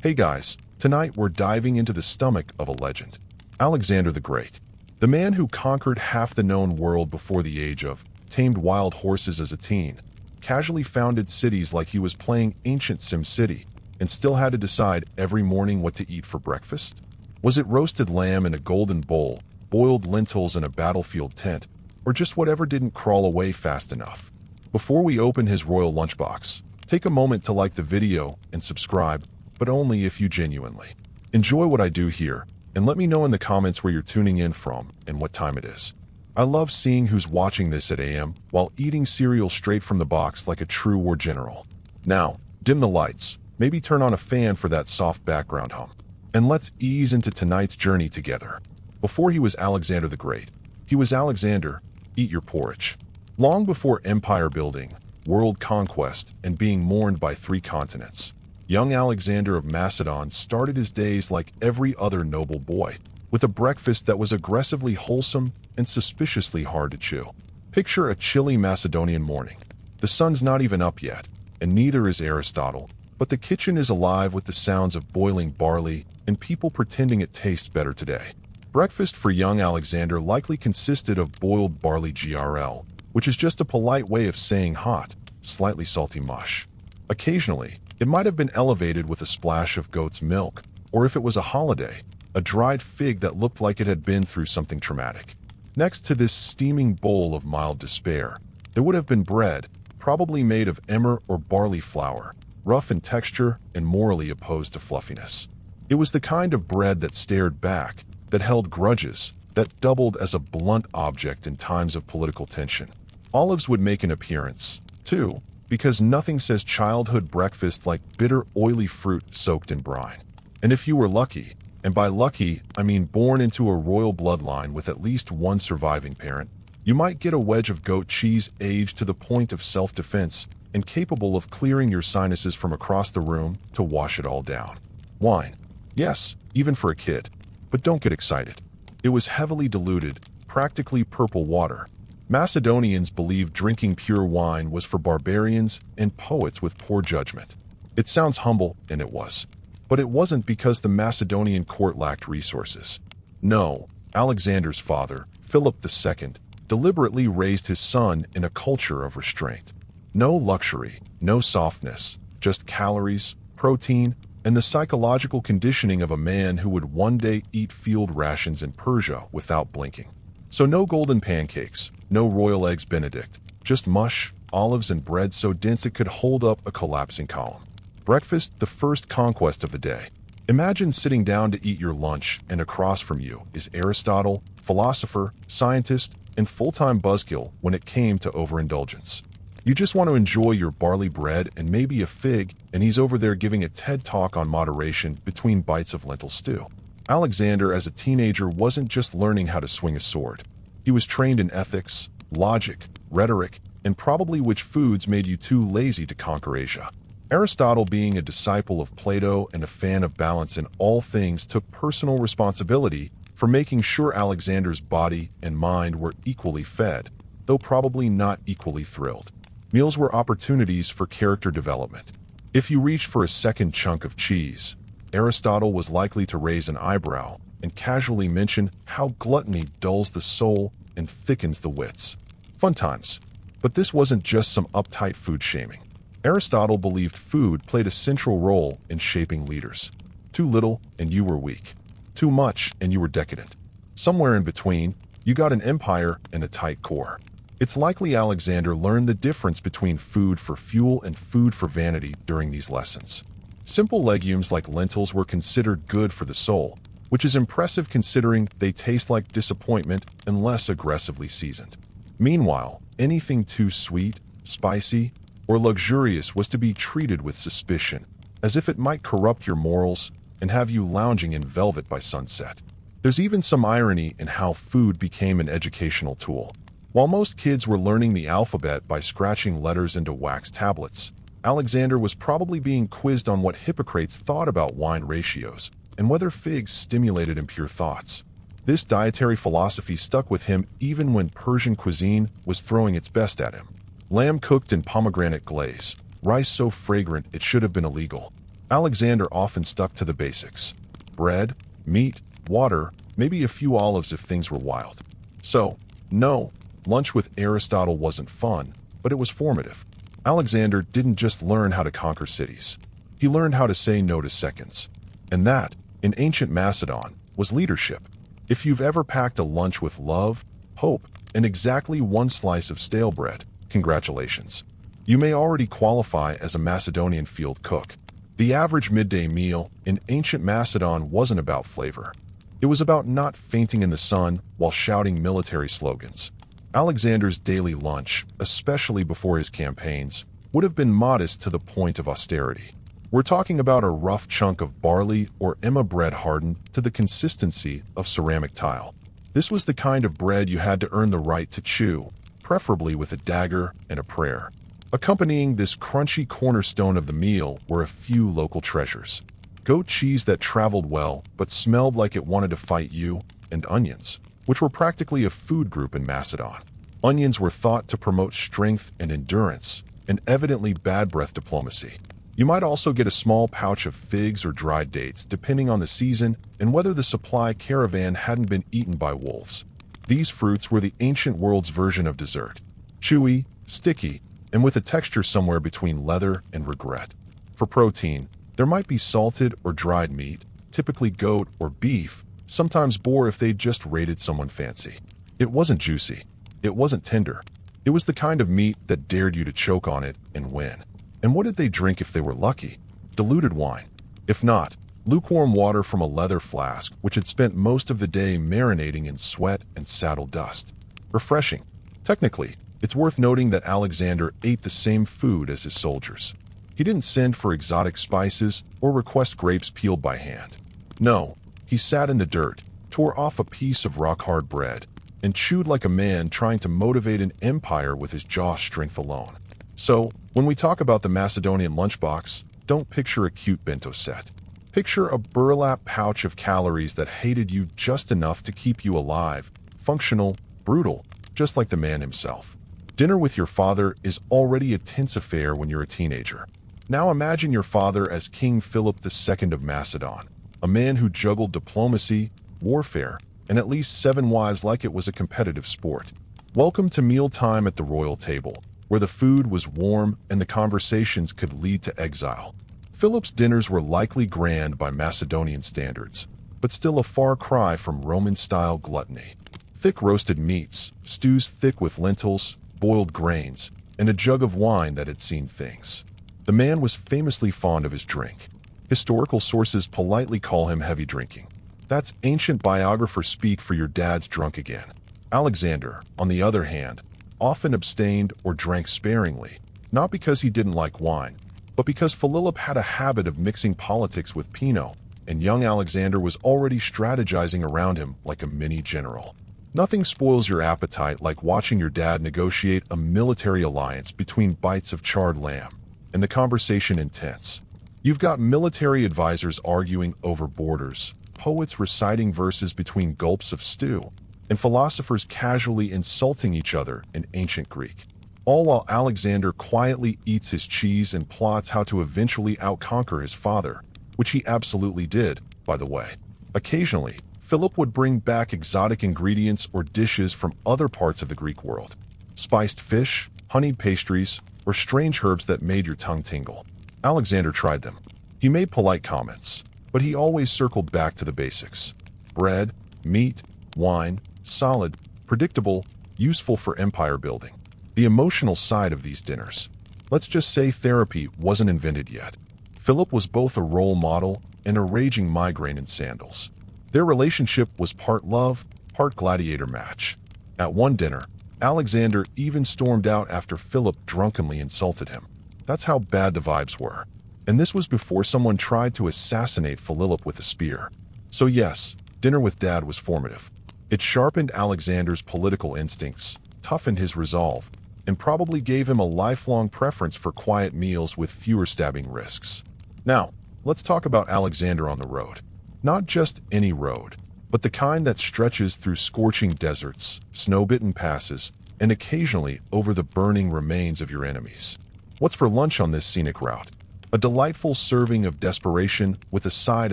Hey guys, tonight we're diving into the stomach of a legend, Alexander the Great. The man who conquered half the known world before the age of, tamed wild horses as a teen, casually founded cities like he was playing ancient SimCity, and still had to decide every morning what to eat for breakfast? Was it roasted lamb in a golden bowl, boiled lentils in a battlefield tent, or just whatever didn't crawl away fast enough? Before we open his royal lunchbox, take a moment to like the video and subscribe, but only if you genuinely enjoy what I do here, and let me know in the comments where you're tuning in from and what time it is. I love seeing who's watching this at AM while eating cereal straight from the box like a true war general. Now, dim the lights, maybe turn on a fan for that soft background hum, and let's ease into tonight's journey together. Before he was Alexander the Great, he was Alexander, eat your porridge. Long before empire building, world conquest, and being mourned by 3 continents, young Alexander of Macedon started his days like every other noble boy, with a breakfast that was aggressively wholesome and suspiciously hard to chew. Picture a chilly Macedonian morning. The sun's not even up yet, and neither is Aristotle, but the kitchen is alive with the sounds of boiling barley and people pretending it tastes better today. Breakfast for young Alexander likely consisted of boiled barley GRL, which is just a polite way of saying hot, slightly salty mush. Occasionally, it might have been elevated with a splash of goat's milk, or if it was a holiday, a dried fig that looked like it had been through something traumatic. Next to this steaming bowl of mild despair, there would have been bread, probably made of emmer or barley flour, rough in texture and morally opposed to fluffiness. It was the kind of bread that stared back, that held grudges, that doubled as a blunt object in times of political tension. Olives would make an appearance, too, because nothing says childhood breakfast like bitter, oily fruit soaked in brine. And if you were lucky, and by lucky, I mean born into a royal bloodline with at least one surviving parent, you might get a wedge of goat cheese aged to the point of self-defense and capable of clearing your sinuses from across the room to wash it all down. Wine. Yes, even for a kid. But don't get excited. It was heavily diluted, practically purple water. Macedonians believed drinking pure wine was for barbarians and poets with poor judgment. It sounds humble, and it was. But it wasn't because the Macedonian court lacked resources. No, Alexander's father, Philip II, deliberately raised his son in a culture of restraint. No luxury, no softness, just calories, protein, and the psychological conditioning of a man who would one day eat field rations in Persia without blinking. So no golden pancakes, no royal eggs Benedict, just mush, olives, and bread so dense it could hold up a collapsing column. Breakfast, the first conquest of the day. Imagine sitting down to eat your lunch, and across from you is Aristotle, philosopher, scientist, and full-time buzzkill when it came to overindulgence. You just want to enjoy your barley bread and maybe a fig, and he's over there giving a TED talk on moderation between bites of lentil stew. Alexander, as a teenager, wasn't just learning how to swing a sword. He was trained in ethics, logic, rhetoric, and probably which foods made you too lazy to conquer Asia. Aristotle, being a disciple of Plato and a fan of balance in all things, took personal responsibility for making sure Alexander's body and mind were equally fed, though probably not equally thrilled. Meals were opportunities for character development. If you reached for a second chunk of cheese, Aristotle was likely to raise an eyebrow and casually mention how gluttony dulls the soul and thickens the wits. Fun times. But this wasn't just some uptight food shaming. Aristotle believed food played a central role in shaping leaders. Too little, and you were weak. Too much, and you were decadent. Somewhere in between, you got an empire and a tight core. It's likely Alexander learned the difference between food for fuel and food for vanity during these lessons. Simple legumes like lentils were considered good for the soul, which is impressive considering they taste like disappointment unless aggressively seasoned. Meanwhile, anything too sweet, spicy, or luxurious was to be treated with suspicion, as if it might corrupt your morals and have you lounging in velvet by sunset. There's even some irony in how food became an educational tool. While most kids were learning the alphabet by scratching letters into wax tablets, Alexander was probably being quizzed on what Hippocrates thought about wine ratios and whether figs stimulated impure thoughts. This dietary philosophy stuck with him even when Persian cuisine was throwing its best at him. Lamb cooked in pomegranate glaze, rice so fragrant it should have been illegal, Alexander often stuck to the basics: bread, meat, water, maybe a few olives if things were wild. So, no, lunch with Aristotle wasn't fun, but it was formative. Alexander didn't just learn how to conquer cities. He learned how to say no to seconds. And that, in ancient Macedon, was leadership. If you've ever packed a lunch with love, hope, and exactly one slice of stale bread, congratulations. You may already qualify as a Macedonian field cook. The average midday meal in ancient Macedon wasn't about flavor. It was about not fainting in the sun while shouting military slogans. Alexander's daily lunch, especially before his campaigns, would have been modest to the point of austerity. We're talking about a rough chunk of barley or emma bread hardened to the consistency of ceramic tile. This was the kind of bread you had to earn the right to chew, preferably with a dagger and a prayer. Accompanying this crunchy cornerstone of the meal were a few local treasures: goat cheese that traveled well but smelled like it wanted to fight you, and onions, which were practically a food group in Macedon. Onions were thought to promote strength and endurance, and evidently bad breath diplomacy. You might also get a small pouch of figs or dried dates, depending on the season and whether the supply caravan hadn't been eaten by wolves. These fruits were the ancient world's version of dessert: chewy, sticky, and with a texture somewhere between leather and regret. For protein, there might be salted or dried meat, typically goat or beef, sometimes boar if they'd just raided someone fancy. It wasn't juicy. It wasn't tender. It was the kind of meat that dared you to choke on it and win. And what did they drink if they were lucky? Diluted wine. If not, lukewarm water from a leather flask which had spent most of the day marinating in sweat and saddle dust. Refreshing. Technically, it's worth noting that Alexander ate the same food as his soldiers. He didn't send for exotic spices or request grapes peeled by hand. No, he sat in the dirt, tore off a piece of rock-hard bread, and chewed like a man trying to motivate an empire with his jaw strength alone. So, when we talk about the Macedonian lunchbox, don't picture a cute bento set. Picture a burlap pouch of calories that hated you just enough to keep you alive, functional, brutal, just like the man himself. Dinner with your father is already a tense affair when you're a teenager. Now imagine your father as King Philip II of Macedon, a man who juggled diplomacy, warfare, and at least 7 wives like it was a competitive sport. Welcome to mealtime at the royal table, where the food was warm and the conversations could lead to exile. Philip's dinners were likely grand by Macedonian standards, but still a far cry from Roman-style gluttony. Thick roasted meats, stews thick with lentils, boiled grains, and a jug of wine that had seen things. The man was famously fond of his drink. Historical sources politely call him heavy drinking. That's ancient biographer speak for your dad's drunk again. Alexander, on the other hand, often abstained or drank sparingly, not because he didn't like wine, but because Philip had a habit of mixing politics with Pinot, and young Alexander was already strategizing around him like a mini general. Nothing spoils your appetite like watching your dad negotiate a military alliance between bites of charred lamb, and the conversation intense. You've got military advisors arguing over borders, poets reciting verses between gulps of stew, and philosophers casually insulting each other in ancient Greek. All while Alexander quietly eats his cheese and plots how to eventually outconquer his father, which he absolutely did, by the way. Occasionally, Philip would bring back exotic ingredients or dishes from other parts of the Greek world. Spiced fish, honeyed pastries, or strange herbs that made your tongue tingle. Alexander tried them. He made polite comments, but he always circled back to the basics. Bread, meat, wine, solid, predictable, useful for empire building. The emotional side of these dinners. Let's just say therapy wasn't invented yet. Philip was both a role model and a raging migraine in sandals. Their relationship was part love, part gladiator match. At one dinner, Alexander even stormed out after Philip drunkenly insulted him. That's how bad the vibes were. And this was before someone tried to assassinate Philip with a spear. So yes, dinner with dad was formative. It sharpened Alexander's political instincts, toughened his resolve, and probably gave him a lifelong preference for quiet meals with fewer stabbing risks. Now, let's talk about Alexander on the road. Not just any road, but the kind that stretches through scorching deserts, snow-bitten passes, and occasionally over the burning remains of your enemies. What's for lunch on this scenic route? A delightful serving of desperation with a side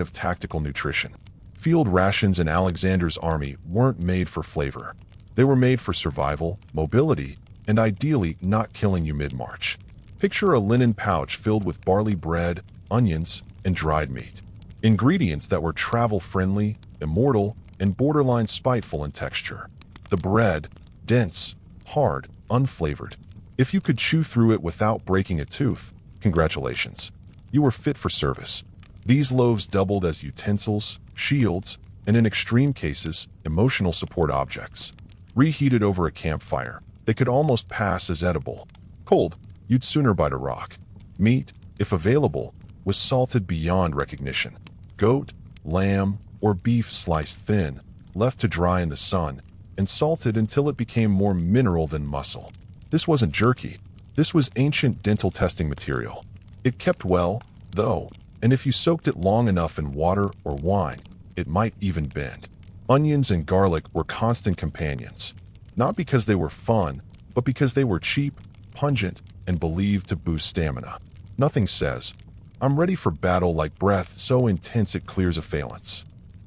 of tactical nutrition. Field rations in Alexander's army weren't made for flavor. They were made for survival, mobility, and ideally not killing you mid-march. Picture a linen pouch filled with barley bread, onions, and dried meat. Ingredients that were travel-friendly, immortal, and borderline spiteful in texture. The bread, dense, hard, unflavored. If you could chew through it without breaking a tooth, congratulations. You were fit for service. These loaves doubled as utensils, shields, and in extreme cases, emotional support objects. Reheated over a campfire, they could almost pass as edible. Cold, you'd sooner bite a rock. Meat, if available, was salted beyond recognition. Goat, lamb, or beef sliced thin, left to dry in the sun, and salted until it became more mineral than muscle. This wasn't jerky. This was ancient dental testing material. It kept well, though, and if you soaked it long enough in water or wine, it might even bend. Onions and garlic were constant companions, not because they were fun, but because they were cheap, pungent, and believed to boost stamina. Nothing says, "I'm ready for battle," like breath so intense it clears assailants.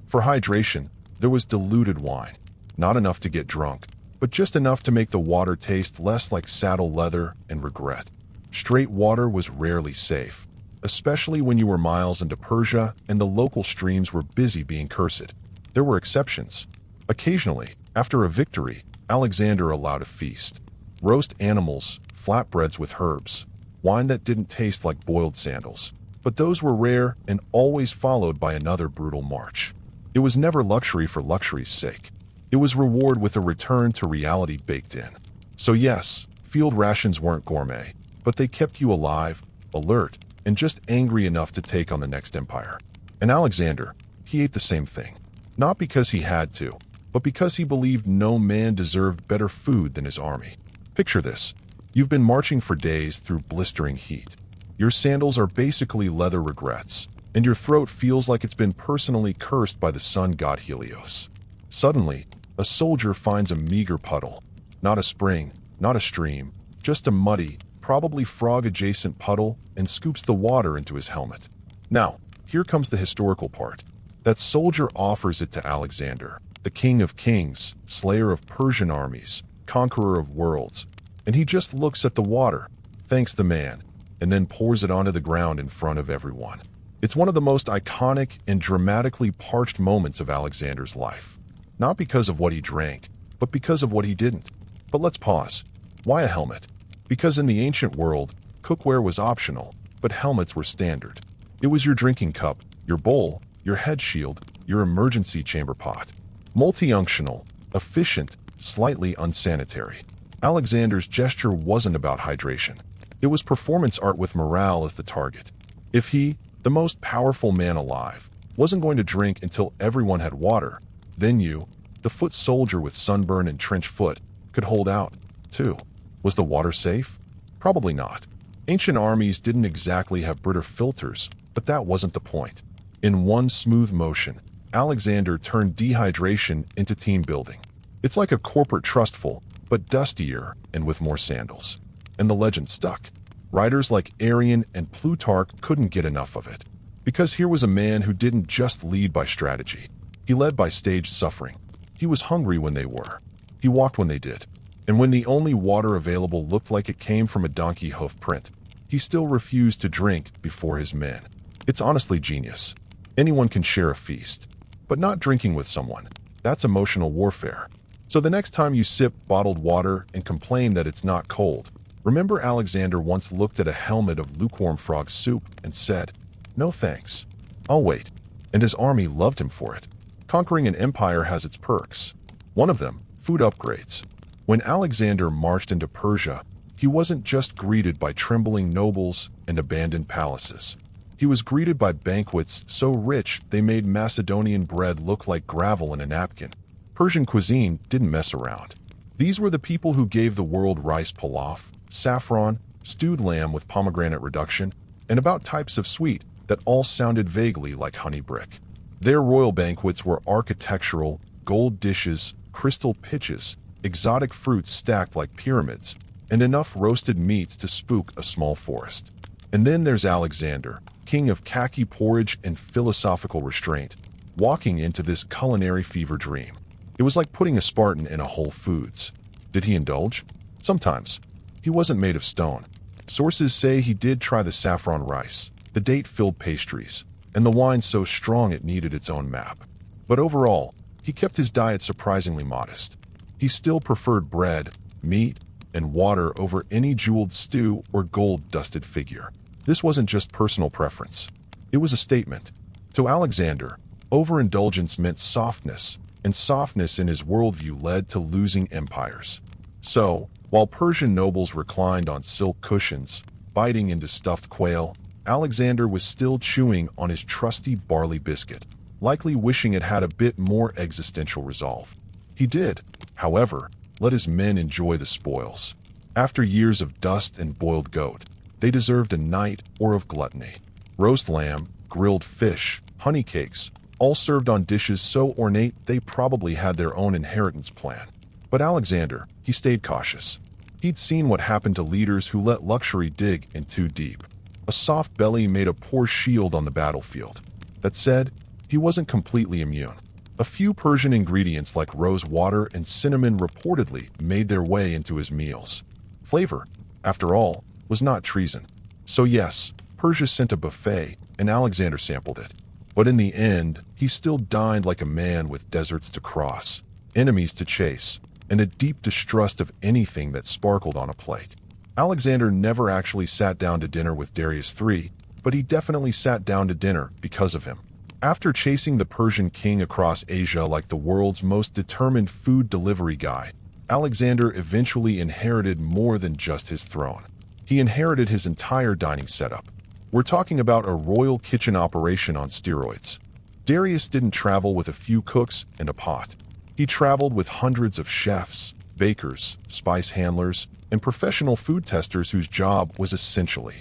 For hydration, there was diluted wine, not enough to get drunk, but just enough to make the water taste less like saddle leather and regret. Straight water was rarely safe, especially when you were miles into Persia and the local streams were busy being cursed. There were exceptions. Occasionally, after a victory, Alexander allowed a feast. Roast animals, flatbreads with herbs, wine that didn't taste like boiled sandals. But those were rare and always followed by another brutal march. It was never luxury for luxury's sake. It was reward with a return to reality baked in. So yes, field rations weren't gourmet, but they kept you alive, alert, and just angry enough to take on the next empire. And Alexander, he ate the same thing. Not because he had to, but because he believed no man deserved better food than his army. Picture this. You've been marching for days through blistering heat. Your sandals are basically leather regrets, and your throat feels like it's been personally cursed by the sun god Helios. Suddenly, a soldier finds a meager puddle. Not a spring, not a stream, just a muddy, probably frog-adjacent puddle, and scoops the water into his helmet. Now, here comes the historical part. That soldier offers it to Alexander, the king of kings, slayer of Persian armies, conqueror of worlds, and he just looks at the water, thanks the man, and then pours it onto the ground in front of everyone. It's one of the most iconic and dramatically parched moments of Alexander's life. Not because of what he drank, but because of what he didn't. But let's pause. Why a helmet? Because in the ancient world, cookware was optional, but helmets were standard. It was your drinking cup, your bowl, your head shield, your emergency chamber pot. Multifunctional, efficient, slightly unsanitary. Alexander's gesture wasn't about hydration. It was performance art with morale as the target. If he, the most powerful man alive, wasn't going to drink until everyone had water, then you, the foot soldier with sunburn and trench foot, could hold out, too. Was the water safe? Probably not. Ancient armies didn't exactly have Brita filters, but that wasn't the point. In one smooth motion, Alexander turned dehydration into team building. It's like a corporate trustful, but dustier and with more sandals. And the legend stuck. Writers like Arrian and Plutarch couldn't get enough of it. Because here was a man who didn't just lead by strategy. He led by staged suffering. He was hungry when they were. He walked when they did. And when the only water available looked like it came from a donkey hoof print, he still refused to drink before his men. It's honestly genius. Anyone can share a feast. But not drinking with someone. That's emotional warfare. So the next time you sip bottled water and complain that it's not cold, remember Alexander once looked at a helmet of lukewarm frog soup and said, "No thanks. I'll wait." And his army loved him for it. Conquering an empire has its perks. One of them, food upgrades. When Alexander marched into Persia, he wasn't just greeted by trembling nobles and abandoned palaces. He was greeted by banquets so rich they made Macedonian bread look like gravel in a napkin. Persian cuisine didn't mess around. These were the people who gave the world rice pilaf, saffron, stewed lamb with pomegranate reduction, and about types of sweet that all sounded vaguely like honey brick. Their royal banquets were architectural, gold dishes, crystal pitches, exotic fruits stacked like pyramids, and enough roasted meats to spook a small forest. And then there's Alexander, king of khaki porridge and philosophical restraint, walking into this culinary fever dream. It was like putting a Spartan in a Whole Foods. Did he indulge? Sometimes. He wasn't made of stone. Sources say he did try the saffron rice, the date-filled pastries, and the wine so strong it needed its own map. But overall, he kept his diet surprisingly modest. He still preferred bread, meat, and water over any jeweled stew or gold-dusted figure. This wasn't just personal preference. It was a statement. To Alexander, overindulgence meant softness, and softness in his worldview led to losing empires. So, while Persian nobles reclined on silk cushions, biting into stuffed quail, Alexander was still chewing on his trusty barley biscuit, likely wishing it had a bit more existential resolve. He did, however, let his men enjoy the spoils. After years of dust and boiled goat, they deserved a night or of gluttony. Roast lamb, grilled fish, honey cakes, all served on dishes so ornate they probably had their own inheritance plan. But Alexander, he stayed cautious. He'd seen what happened to leaders who let luxury dig in too deep. A soft belly made a poor shield on the battlefield. That said, he wasn't completely immune. A few Persian ingredients like rose water and cinnamon reportedly made their way into his meals. Flavor, after all, was not treason. So yes, Persia sent a buffet, and Alexander sampled it. But in the end, he still dined like a man with deserts to cross, enemies to chase, and a deep distrust of anything that sparkled on a plate. Alexander never actually sat down to dinner with Darius III, but he definitely sat down to dinner because of him. After chasing the Persian king across Asia like the world's most determined food delivery guy, Alexander eventually inherited more than just his throne. He inherited his entire dining setup. We're talking about a royal kitchen operation on steroids. Darius didn't travel with a few cooks and a pot. He traveled with hundreds of chefs, bakers, spice handlers, and professional food testers whose job was essentially,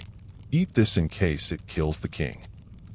eat this in case it kills the king.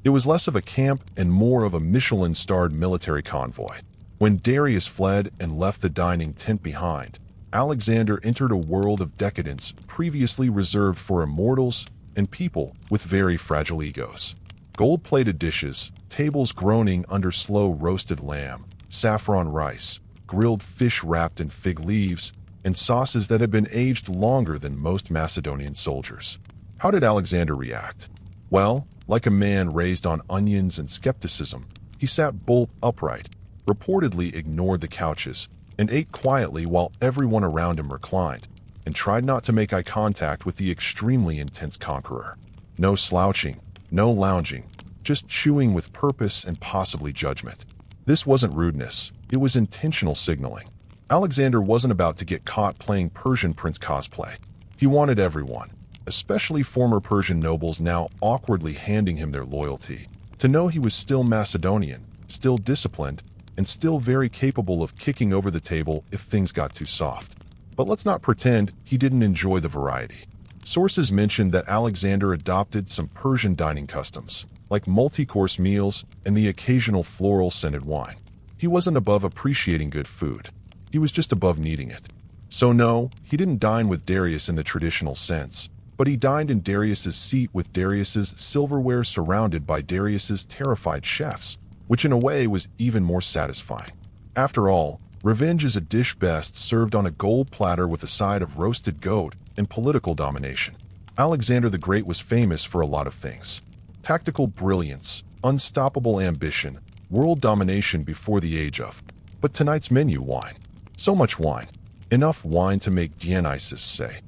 It was less of a camp and more of a Michelin-starred military convoy. When Darius fled and left the dining tent behind, Alexander entered a world of decadence previously reserved for immortals and people with very fragile egos. Gold-plated dishes, tables groaning under slow roasted lamb, saffron rice, grilled fish wrapped in fig leaves, and sauces that had been aged longer than most Macedonian soldiers. How did Alexander react? Well, like a man raised on onions and skepticism, he sat bolt upright, reportedly ignored the couches, and ate quietly while everyone around him reclined, and tried not to make eye contact with the extremely intense conqueror. No slouching, no lounging, just chewing with purpose and possibly judgment. This wasn't rudeness, it was intentional signaling. Alexander wasn't about to get caught playing Persian prince cosplay. He wanted everyone, especially former Persian nobles now awkwardly handing him their loyalty, to know he was still Macedonian, still disciplined, and still very capable of kicking over the table if things got too soft. But let's not pretend he didn't enjoy the variety. Sources mention that Alexander adopted some Persian dining customs, like multi-course meals and the occasional floral-scented wine. He wasn't above appreciating good food. He was just above needing it. So no, he didn't dine with Darius in the traditional sense, but he dined in Darius's seat with Darius's silverware surrounded by Darius's terrified chefs, which in a way was even more satisfying. After all, revenge is a dish best served on a gold platter with a side of roasted goat and political domination. Alexander the Great was famous for a lot of things. Tactical brilliance, unstoppable ambition, world domination before the age of. But tonight's menu, wine. So much wine. Enough wine to make Dionysus say,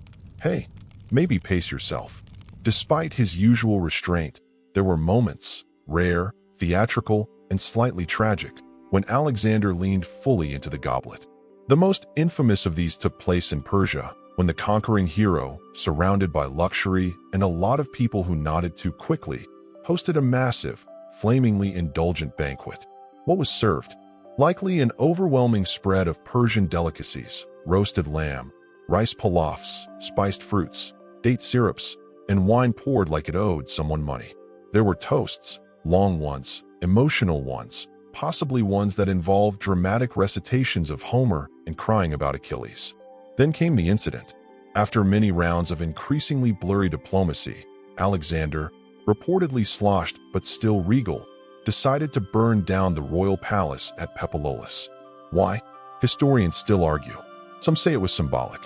"Hey, maybe pace yourself." Despite his usual restraint, there were moments, rare, theatrical, and slightly tragic, when Alexander leaned fully into the goblet. The most infamous of these took place in Persia, when the conquering hero, surrounded by luxury and a lot of people who nodded too quickly, hosted a massive, flamingly indulgent banquet. What was served? Likely an overwhelming spread of Persian delicacies, roasted lamb, rice pilafs, spiced fruits, date syrups, and wine poured like it owed someone money. There were toasts, long ones, emotional ones, possibly ones that involved dramatic recitations of Homer and crying about Achilles. Then came the incident. After many rounds of increasingly blurry diplomacy, Alexander, reportedly sloshed but still regal, decided to burn down the royal palace at Pepilolis. Why? Historians still argue. Some say it was symbolic.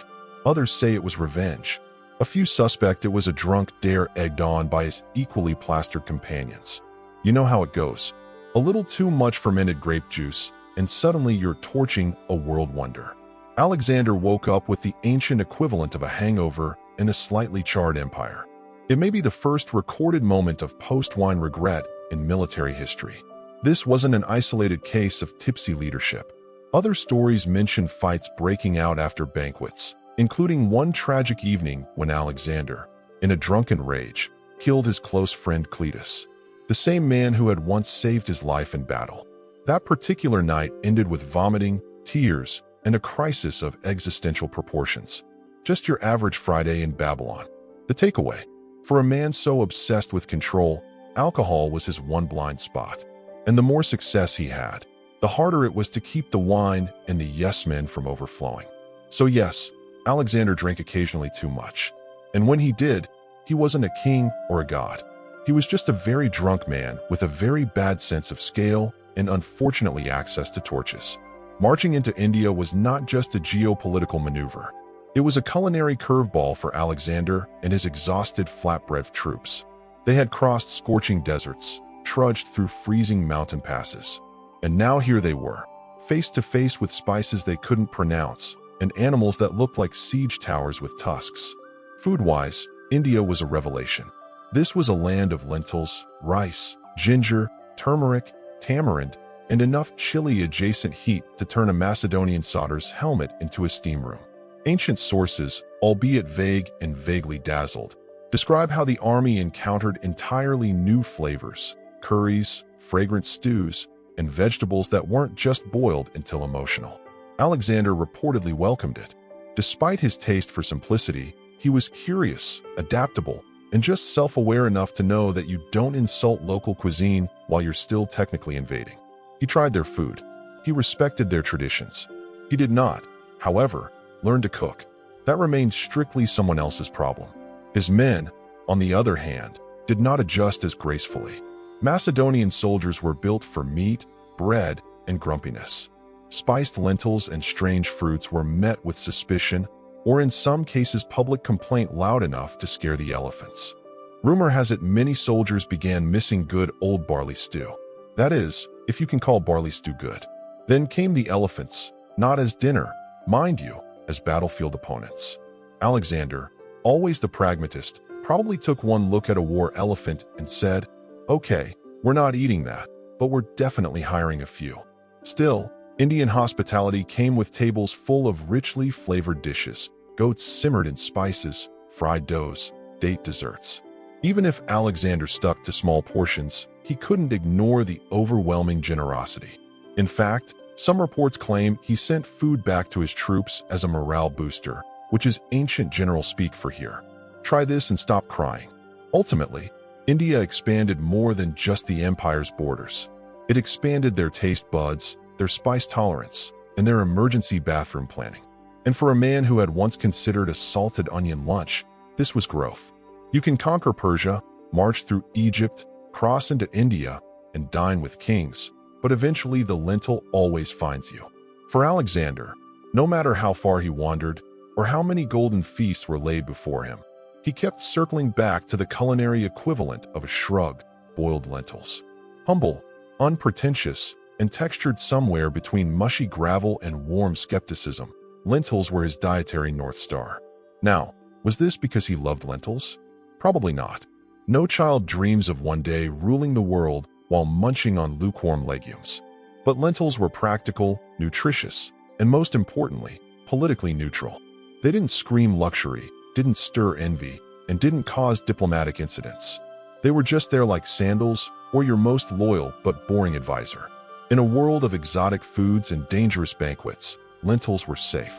Others say it was revenge. A few suspect it was a drunk dare egged on by his equally plastered companions. You know how it goes. A little too much fermented grape juice, and suddenly you're torching a world wonder. Alexander woke up with the ancient equivalent of a hangover in a slightly charred empire. It may be the first recorded moment of post-wine regret in military history. This wasn't an isolated case of tipsy leadership. Other stories mention fights breaking out after banquets, including one tragic evening when Alexander, in a drunken rage, killed his close friend Cletus, the same man who had once saved his life in battle. That particular night ended with vomiting, tears, and a crisis of existential proportions. Just your average Friday in Babylon. The takeaway: for a man so obsessed with control, alcohol was his one blind spot. And the more success he had, the harder it was to keep the wine and the yes men from overflowing. So yes, Alexander drank occasionally too much. And when he did, he wasn't a king or a god. He was just a very drunk man with a very bad sense of scale and unfortunately access to torches. Marching into India was not just a geopolitical maneuver. It was a culinary curveball for Alexander and his exhausted flatbread troops. They had crossed scorching deserts, trudged through freezing mountain passes. And now here they were, face to face with spices they couldn't pronounce and animals that looked like siege towers with tusks. Food-wise, India was a revelation. This was a land of lentils, rice, ginger, turmeric, tamarind, and enough chili-adjacent heat to turn a Macedonian solder's helmet into a steam room. Ancient sources, albeit vague and vaguely dazzled, describe how the army encountered entirely new flavors, curries, fragrant stews, and vegetables that weren't just boiled until emotional. Alexander reportedly welcomed it. Despite his taste for simplicity, he was curious, adaptable, and just self-aware enough to know that you don't insult local cuisine while you're still technically invading. He tried their food. He respected their traditions. He did not, however, learn to cook. That remained strictly someone else's problem. His men, on the other hand, did not adjust as gracefully. Macedonian soldiers were built for meat, bread, and grumpiness. Spiced lentils and strange fruits were met with suspicion, or in some cases public complaint loud enough to scare the elephants. Rumor has it many soldiers began missing good old barley stew. That is, if you can call barley stew good. Then came the elephants, not as dinner, mind you, as battlefield opponents. Alexander, always the pragmatist, probably took one look at a war elephant and said, "Okay, we're not eating that, but we're definitely hiring a few." Still, Indian hospitality came with tables full of richly flavored dishes, goats simmered in spices, fried doughs, date desserts. Even if Alexander stuck to small portions, he couldn't ignore the overwhelming generosity. In fact, some reports claim he sent food back to his troops as a morale booster, which is ancient general speak for here. Try this and stop crying. Ultimately, India expanded more than just the empire's borders. It expanded their taste buds, their spice tolerance, and their emergency bathroom planning. And for a man who had once considered a salted onion lunch, this was growth. You can conquer Persia, march through Egypt, cross into India, and dine with kings, but eventually the lentil always finds you. For Alexander, no matter how far he wandered, or how many golden feasts were laid before him, he kept circling back to the culinary equivalent of a shrug, boiled lentils. Humble, unpretentious, and textured somewhere between mushy gravel and warm skepticism, lentils were his dietary North Star. Now, was this because he loved lentils? Probably not. No child dreams of one day ruling the world while munching on lukewarm legumes. But lentils were practical, nutritious, and most importantly, politically neutral. They didn't scream luxury, didn't stir envy, and didn't cause diplomatic incidents. They were just there like sandals or your most loyal but boring advisor. In a world of exotic foods and dangerous banquets, lentils were safe.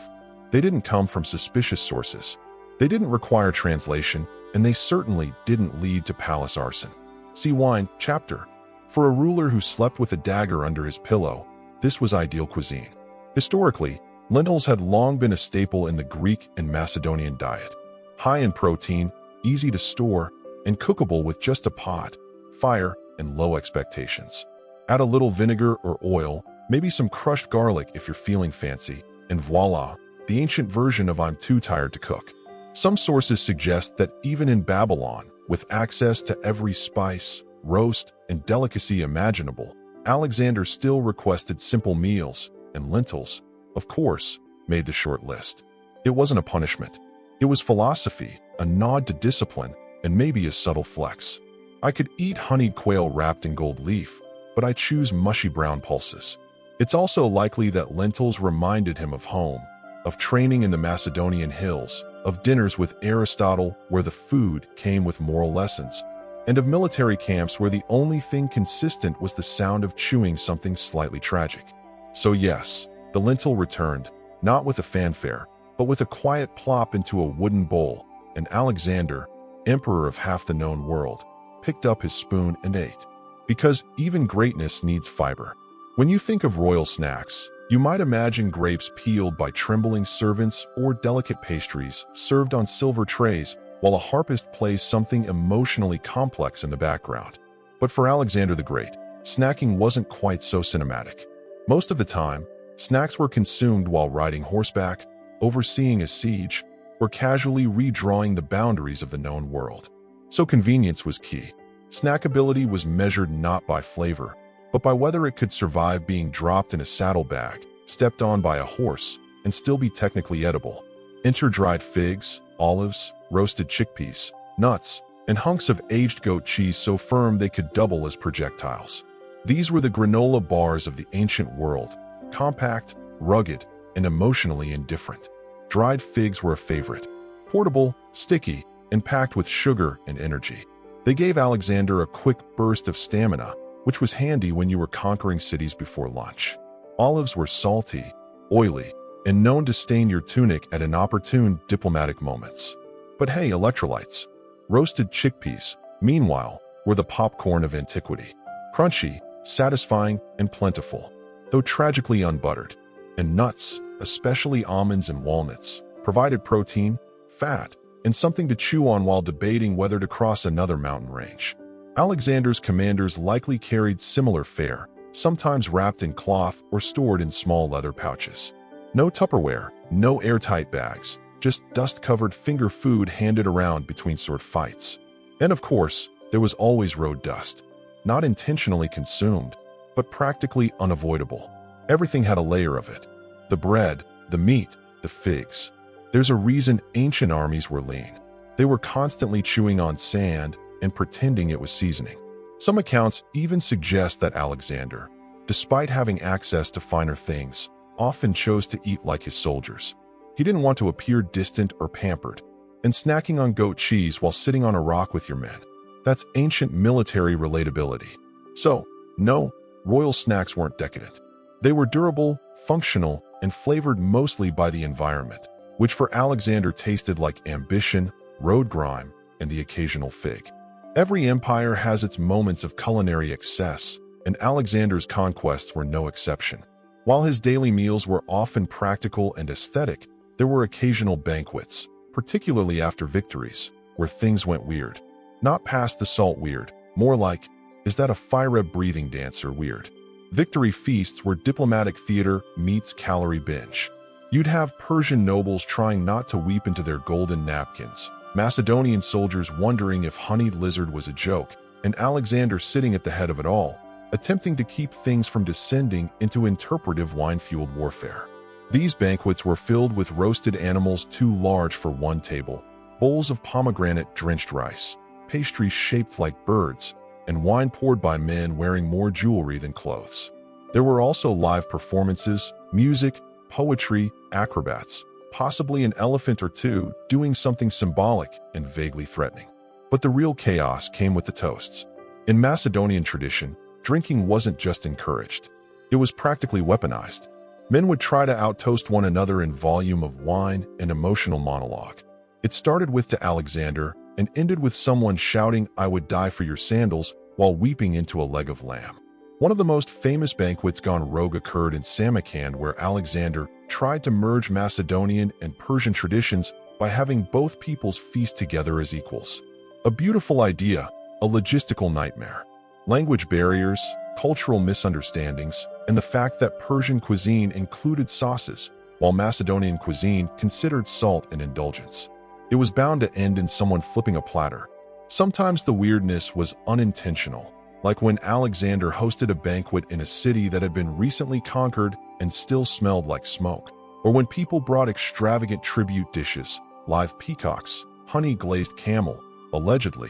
They didn't come from suspicious sources. They didn't require translation, and they certainly didn't lead to palace arson. See Wine, chapter. For a ruler who slept with a dagger under his pillow, this was ideal cuisine. Historically, lentils had long been a staple in the Greek and Macedonian diet. High in protein, easy to store, and cookable with just a pot, fire, and low expectations. Add a little vinegar or oil, maybe some crushed garlic if you're feeling fancy, and voila, the ancient version of I'm too tired to cook. Some sources suggest that even in Babylon, with access to every spice, roast, and delicacy imaginable, Alexander still requested simple meals, and lentils, of course, made the short list. It wasn't a punishment. It was philosophy, a nod to discipline, and maybe a subtle flex. I could eat honeyed quail wrapped in gold leaf, but I choose mushy brown pulses. It's also likely that lentils reminded him of home, of training in the Macedonian hills, of dinners with Aristotle where the food came with moral lessons, and of military camps where the only thing consistent was the sound of chewing something slightly tragic. So yes, the lentil returned, not with a fanfare, but with a quiet plop into a wooden bowl, and Alexander, emperor of half the known world, picked up his spoon and ate. Because even greatness needs fiber. When you think of royal snacks, you might imagine grapes peeled by trembling servants or delicate pastries served on silver trays while a harpist plays something emotionally complex in the background. But for Alexander the Great, snacking wasn't quite so cinematic. Most of the time, snacks were consumed while riding horseback, overseeing a siege, or casually redrawing the boundaries of the known world. So convenience was key. Snackability was measured not by flavor, but by whether it could survive being dropped in a saddlebag, stepped on by a horse, and still be technically edible. Enter dried figs, olives, roasted chickpeas, nuts, and hunks of aged goat cheese so firm they could double as projectiles. These were the granola bars of the ancient world, compact, rugged, and emotionally indifferent. Dried figs were a favorite, portable, sticky, and packed with sugar and energy. They gave Alexander a quick burst of stamina, which was handy when you were conquering cities before lunch. Olives were salty, oily, and known to stain your tunic at inopportune diplomatic moments. But hey, electrolytes. Roasted chickpeas, meanwhile, were the popcorn of antiquity. Crunchy, satisfying, and plentiful, though tragically unbuttered. And nuts, especially almonds and walnuts, provided protein, fat, and something to chew on while debating whether to cross another mountain range. Alexander's commanders likely carried similar fare, sometimes wrapped in cloth or stored in small leather pouches. No Tupperware, no airtight bags, just dust-covered finger food handed around between sword fights. And of course, there was always road dust. Not intentionally consumed, but practically unavoidable. Everything had a layer of it. The bread, the meat, the figs. There's a reason ancient armies were lean. They were constantly chewing on sand and pretending it was seasoning. Some accounts even suggest that Alexander, despite having access to finer things, often chose to eat like his soldiers. He didn't want to appear distant or pampered, and snacking on goat cheese while sitting on a rock with your men. That's ancient military relatability. So, no, royal snacks weren't decadent. They were durable, functional, and flavored mostly by the environment, which for Alexander tasted like ambition, road grime, and the occasional fig. Every empire has its moments of culinary excess, and Alexander's conquests were no exception. While his daily meals were often practical and aesthetic, there were occasional banquets, particularly after victories, where things went weird. Not past the salt weird, more like, is that a fire breathing dancer weird? Victory feasts were diplomatic theater meets calorie binge. You'd have Persian nobles trying not to weep into their golden napkins, Macedonian soldiers wondering if honeyed lizard was a joke, and Alexander sitting at the head of it all, attempting to keep things from descending into interpretive wine-fueled warfare. These banquets were filled with roasted animals too large for one table, bowls of pomegranate-drenched rice, pastries shaped like birds, and wine poured by men wearing more jewelry than clothes. There were also live performances, music, poetry, acrobats, possibly an elephant or two doing something symbolic and vaguely threatening. But the real chaos came with the toasts. In Macedonian tradition, drinking wasn't just encouraged. It was practically weaponized. Men would try to out-toast one another in volume of wine and emotional monologue. It started with to Alexander and ended with someone shouting, "I would die for your sandals," while weeping into a leg of lamb. One of the most famous banquets gone rogue occurred in Samarkand, where Alexander tried to merge Macedonian and Persian traditions by having both peoples feast together as equals. A beautiful idea, a logistical nightmare. Language barriers, cultural misunderstandings, and the fact that Persian cuisine included sauces, while Macedonian cuisine considered salt an indulgence. It was bound to end in someone flipping a platter. Sometimes the weirdness was unintentional, like when Alexander hosted a banquet in a city that had been recently conquered and still smelled like smoke, or when people brought extravagant tribute dishes, live peacocks, honey-glazed camel, allegedly,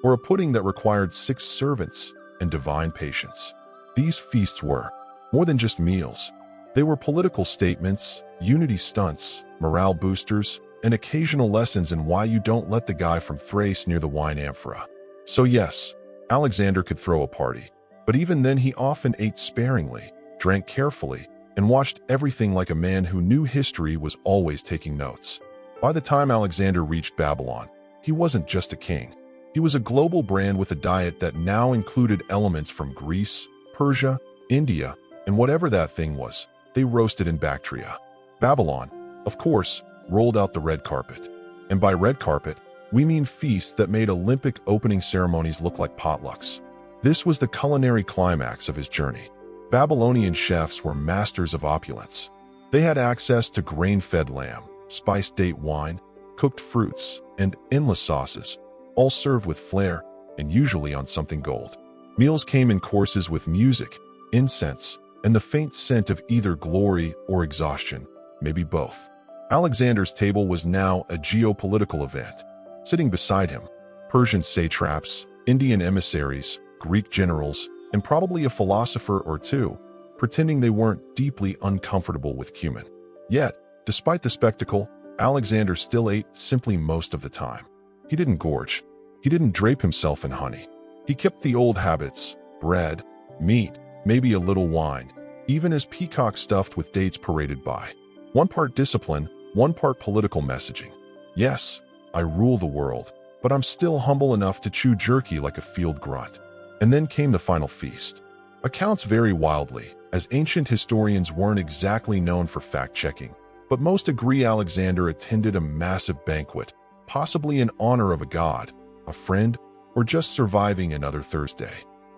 or a pudding that required 6 servants and divine patience. These feasts were more than just meals. They were political statements, unity stunts, morale boosters, and occasional lessons in why you don't let the guy from Thrace near the wine amphora. So yes, Alexander could throw a party, but even then he often ate sparingly, drank carefully, and watched everything like a man who knew history was always taking notes. By the time Alexander reached Babylon, he wasn't just a king. He was a global brand with a diet that now included elements from Greece, Persia, India, and whatever that thing was, they roasted in Bactria. Babylon, of course, rolled out the red carpet. And by red carpet, we mean feasts that made Olympic opening ceremonies look like potlucks. This was the culinary climax of his journey. Babylonian chefs were masters of opulence. They had access to grain-fed lamb, spiced date wine, cooked fruits, and endless sauces, all served with flair and usually on something gold. Meals came in courses with music, incense, and the faint scent of either glory or exhaustion, maybe both. Alexander's table was now a geopolitical event. Sitting beside him, Persian satraps, Indian emissaries, Greek generals, and probably a philosopher or two, pretending they weren't deeply uncomfortable with cumin. Yet, despite the spectacle, Alexander still ate simply most of the time. He didn't gorge. He didn't drape himself in honey. He kept the old habits: bread, meat, maybe a little wine, even as peacock stuffed with dates paraded by. One part discipline, one part political messaging. Yes, I rule the world, but I'm still humble enough to chew jerky like a field grunt. And then came the final feast. Accounts vary wildly, as ancient historians weren't exactly known for fact-checking, but most agree Alexander attended a massive banquet, possibly in honor of a god, a friend, or just surviving another Thursday.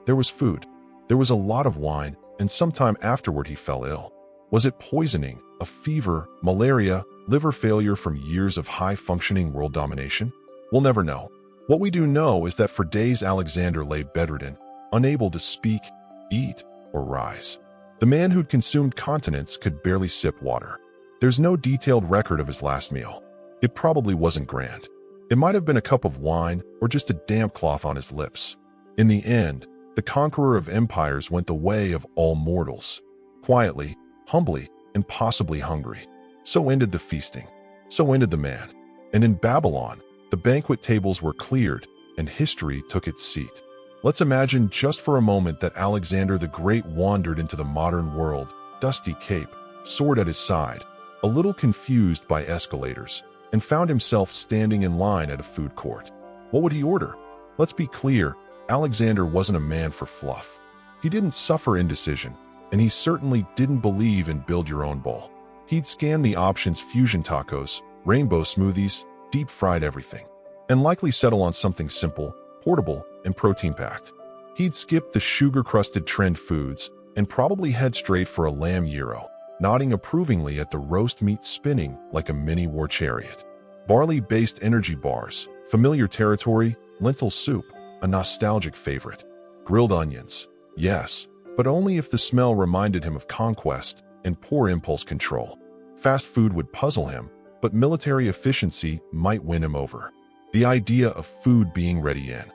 There was food, there was a lot of wine, and sometime afterward he fell ill. Was it poisoning, a fever, malaria, liver failure from years of high-functioning world domination? We'll never know. What we do know is that for days Alexander lay bedridden, unable to speak, eat, or rise. The man who'd consumed continents could barely sip water. There's no detailed record of his last meal. It probably wasn't grand. It might have been a cup of wine or just a damp cloth on his lips. In the end, the conqueror of empires went the way of all mortals. Quietly, humbly, and possibly hungry. So ended the feasting. So ended the man. And in Babylon, the banquet tables were cleared, and history took its seat. Let's imagine just for a moment that Alexander the Great wandered into the modern world, dusty cape, sword at his side, a little confused by escalators, and found himself standing in line at a food court. What would he order? Let's be clear, Alexander wasn't a man for fluff. He didn't suffer indecision, and he certainly didn't believe in build-your-own bowl. He'd scan the options: fusion tacos, rainbow smoothies, deep-fried everything, and likely settle on something simple, portable, and protein-packed. He'd skip the sugar-crusted trend foods and probably head straight for a lamb gyro, nodding approvingly at the roast meat spinning like a mini war chariot. Barley-based energy bars, familiar territory, lentil soup, a nostalgic favorite. Grilled onions, yes, but only if the smell reminded him of conquest and poor impulse control. Fast food would puzzle him, but military efficiency might win him over. The idea of food being ready in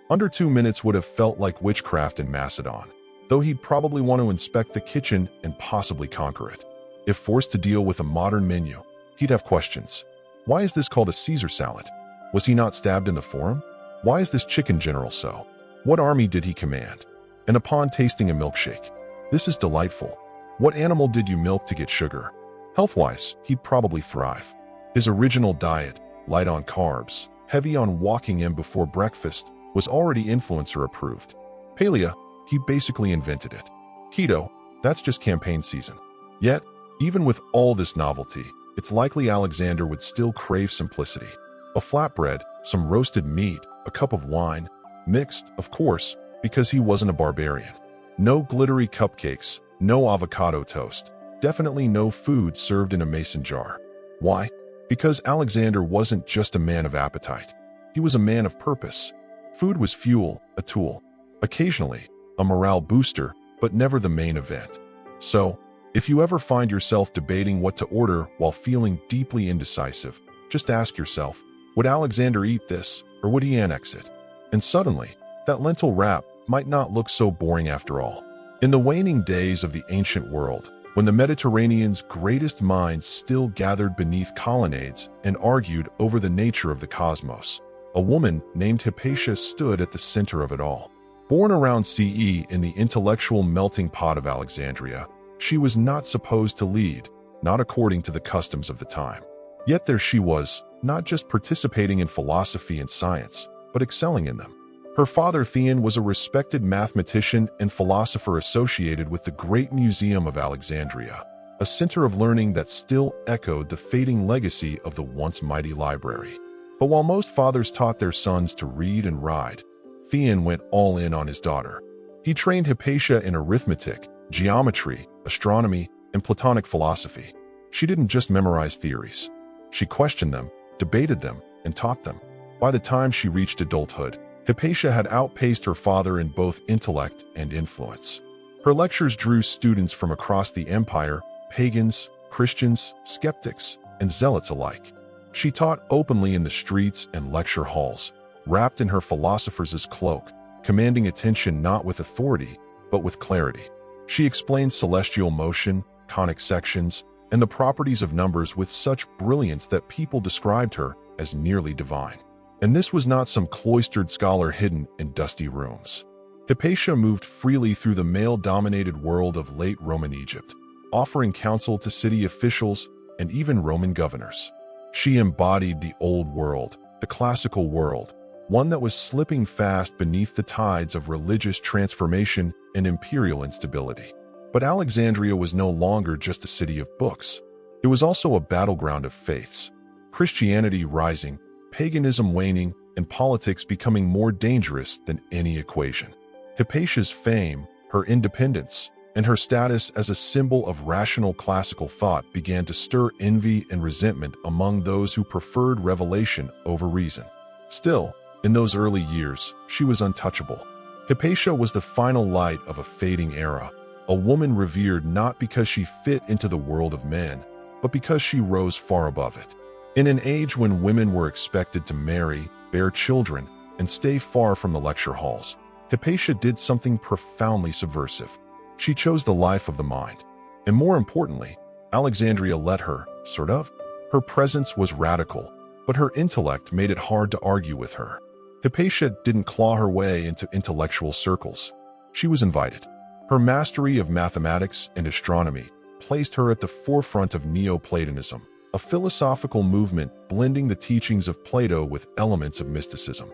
under 2 minutes would have felt like witchcraft in Macedon, though he'd probably want to inspect the kitchen and possibly conquer it. If forced to deal with a modern menu, he'd have questions. Why is this called a Caesar salad? Was he not stabbed in the forum? Why is this chicken general so? What army did he command? And upon tasting a milkshake, this is delightful. What animal did you milk to get sugar? Health-wise, he'd probably thrive. His original diet, light on carbs, heavy on walking in before breakfast, was already influencer approved. Paleo, he basically invented it. Keto, that's just campaign season. Yet, even with all this novelty, it's likely Alexander would still crave simplicity. A flatbread, some roasted meat, a a cup of wine, mixed, of course, because he wasn't a barbarian. No glittery cupcakes, no avocado toast, definitely no food served in a mason jar. Why? Because Alexander wasn't just a man of appetite. He was a man of purpose. Food was fuel, a tool. Occasionally, a morale booster, but never the main event. So, if you ever find yourself debating what to order while feeling deeply indecisive, just ask yourself, would Alexander eat this, or would he annex it? And suddenly, that lentil wrap might not look so boring after all. In the waning days of the ancient world, when the Mediterranean's greatest minds still gathered beneath colonnades and argued over the nature of the cosmos, a woman named Hypatia stood at the center of it all. Born around CE in the intellectual melting pot of Alexandria, she was not supposed to lead, not according to the customs of the time. Yet there she was, not just participating in philosophy and science, but excelling in them. Her father Theon was a respected mathematician and philosopher associated with the Great Museum of Alexandria, a center of learning that still echoed the fading legacy of the once mighty library. But while most fathers taught their sons to read and ride, Theon went all in on his daughter. He trained Hypatia in arithmetic, geometry, astronomy, and Platonic philosophy. She didn't just memorize theories. She questioned them, debated them, and taught them. By the time she reached adulthood, Hypatia had outpaced her father in both intellect and influence. Her lectures drew students from across the empire, pagans, Christians, skeptics, and zealots alike. She taught openly in the streets and lecture halls, wrapped in her philosopher's cloak, commanding attention not with authority, but with clarity. She explained celestial motion, conic sections, and the properties of numbers with such brilliance that people described her as nearly divine. And this was not some cloistered scholar hidden in dusty rooms. Hypatia moved freely through the male-dominated world of late Roman Egypt, offering counsel to city officials and even Roman governors. She embodied the old world, the classical world, one that was slipping fast beneath the tides of religious transformation and imperial instability. But Alexandria was no longer just a city of books. It was also a battleground of faiths. Christianity rising, paganism waning, and politics becoming more dangerous than any equation. Hypatia's fame, her independence, and her status as a symbol of rational classical thought began to stir envy and resentment among those who preferred revelation over reason. Still, in those early years, she was untouchable. Hypatia was the final light of a fading era, a woman revered not because she fit into the world of men, but because she rose far above it. In an age when women were expected to marry, bear children, and stay far from the lecture halls, Hypatia did something profoundly subversive. She chose the life of the mind. And more importantly, Alexandria let her, sort of. Her presence was radical, but her intellect made it hard to argue with her. Hypatia didn't claw her way into intellectual circles. She was invited. Her mastery of mathematics and astronomy placed her at the forefront of Neoplatonism, a philosophical movement blending the teachings of Plato with elements of mysticism.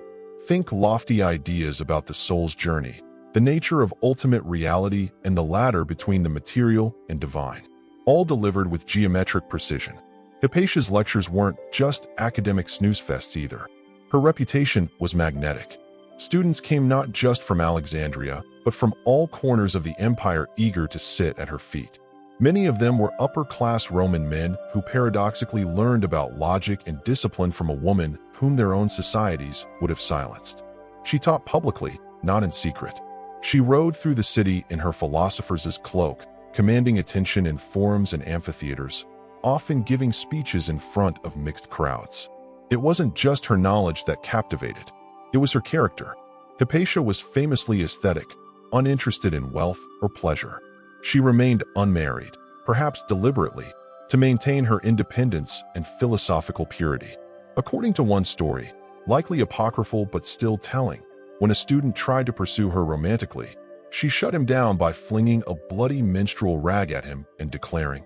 Think lofty ideas about the soul's journey, the nature of ultimate reality, and the ladder between the material and divine, all delivered with geometric precision. Hypatia's lectures weren't just academic snooze fests either. Her reputation was magnetic. Students came not just from Alexandria, but from all corners of the empire eager to sit at her feet. Many of them were upper-class Roman men who paradoxically learned about logic and discipline from a woman whom their own societies would have silenced. She taught publicly, not in secret. She rode through the city in her philosopher's cloak, commanding attention in forums and amphitheaters, often giving speeches in front of mixed crowds. It wasn't just her knowledge that captivated. It was her character. Hypatia was famously aesthetic, uninterested in wealth or pleasure. She remained unmarried, perhaps deliberately, to maintain her independence and philosophical purity. According to one story, likely apocryphal but still telling, when a student tried to pursue her romantically, she shut him down by flinging a bloody menstrual rag at him and declaring,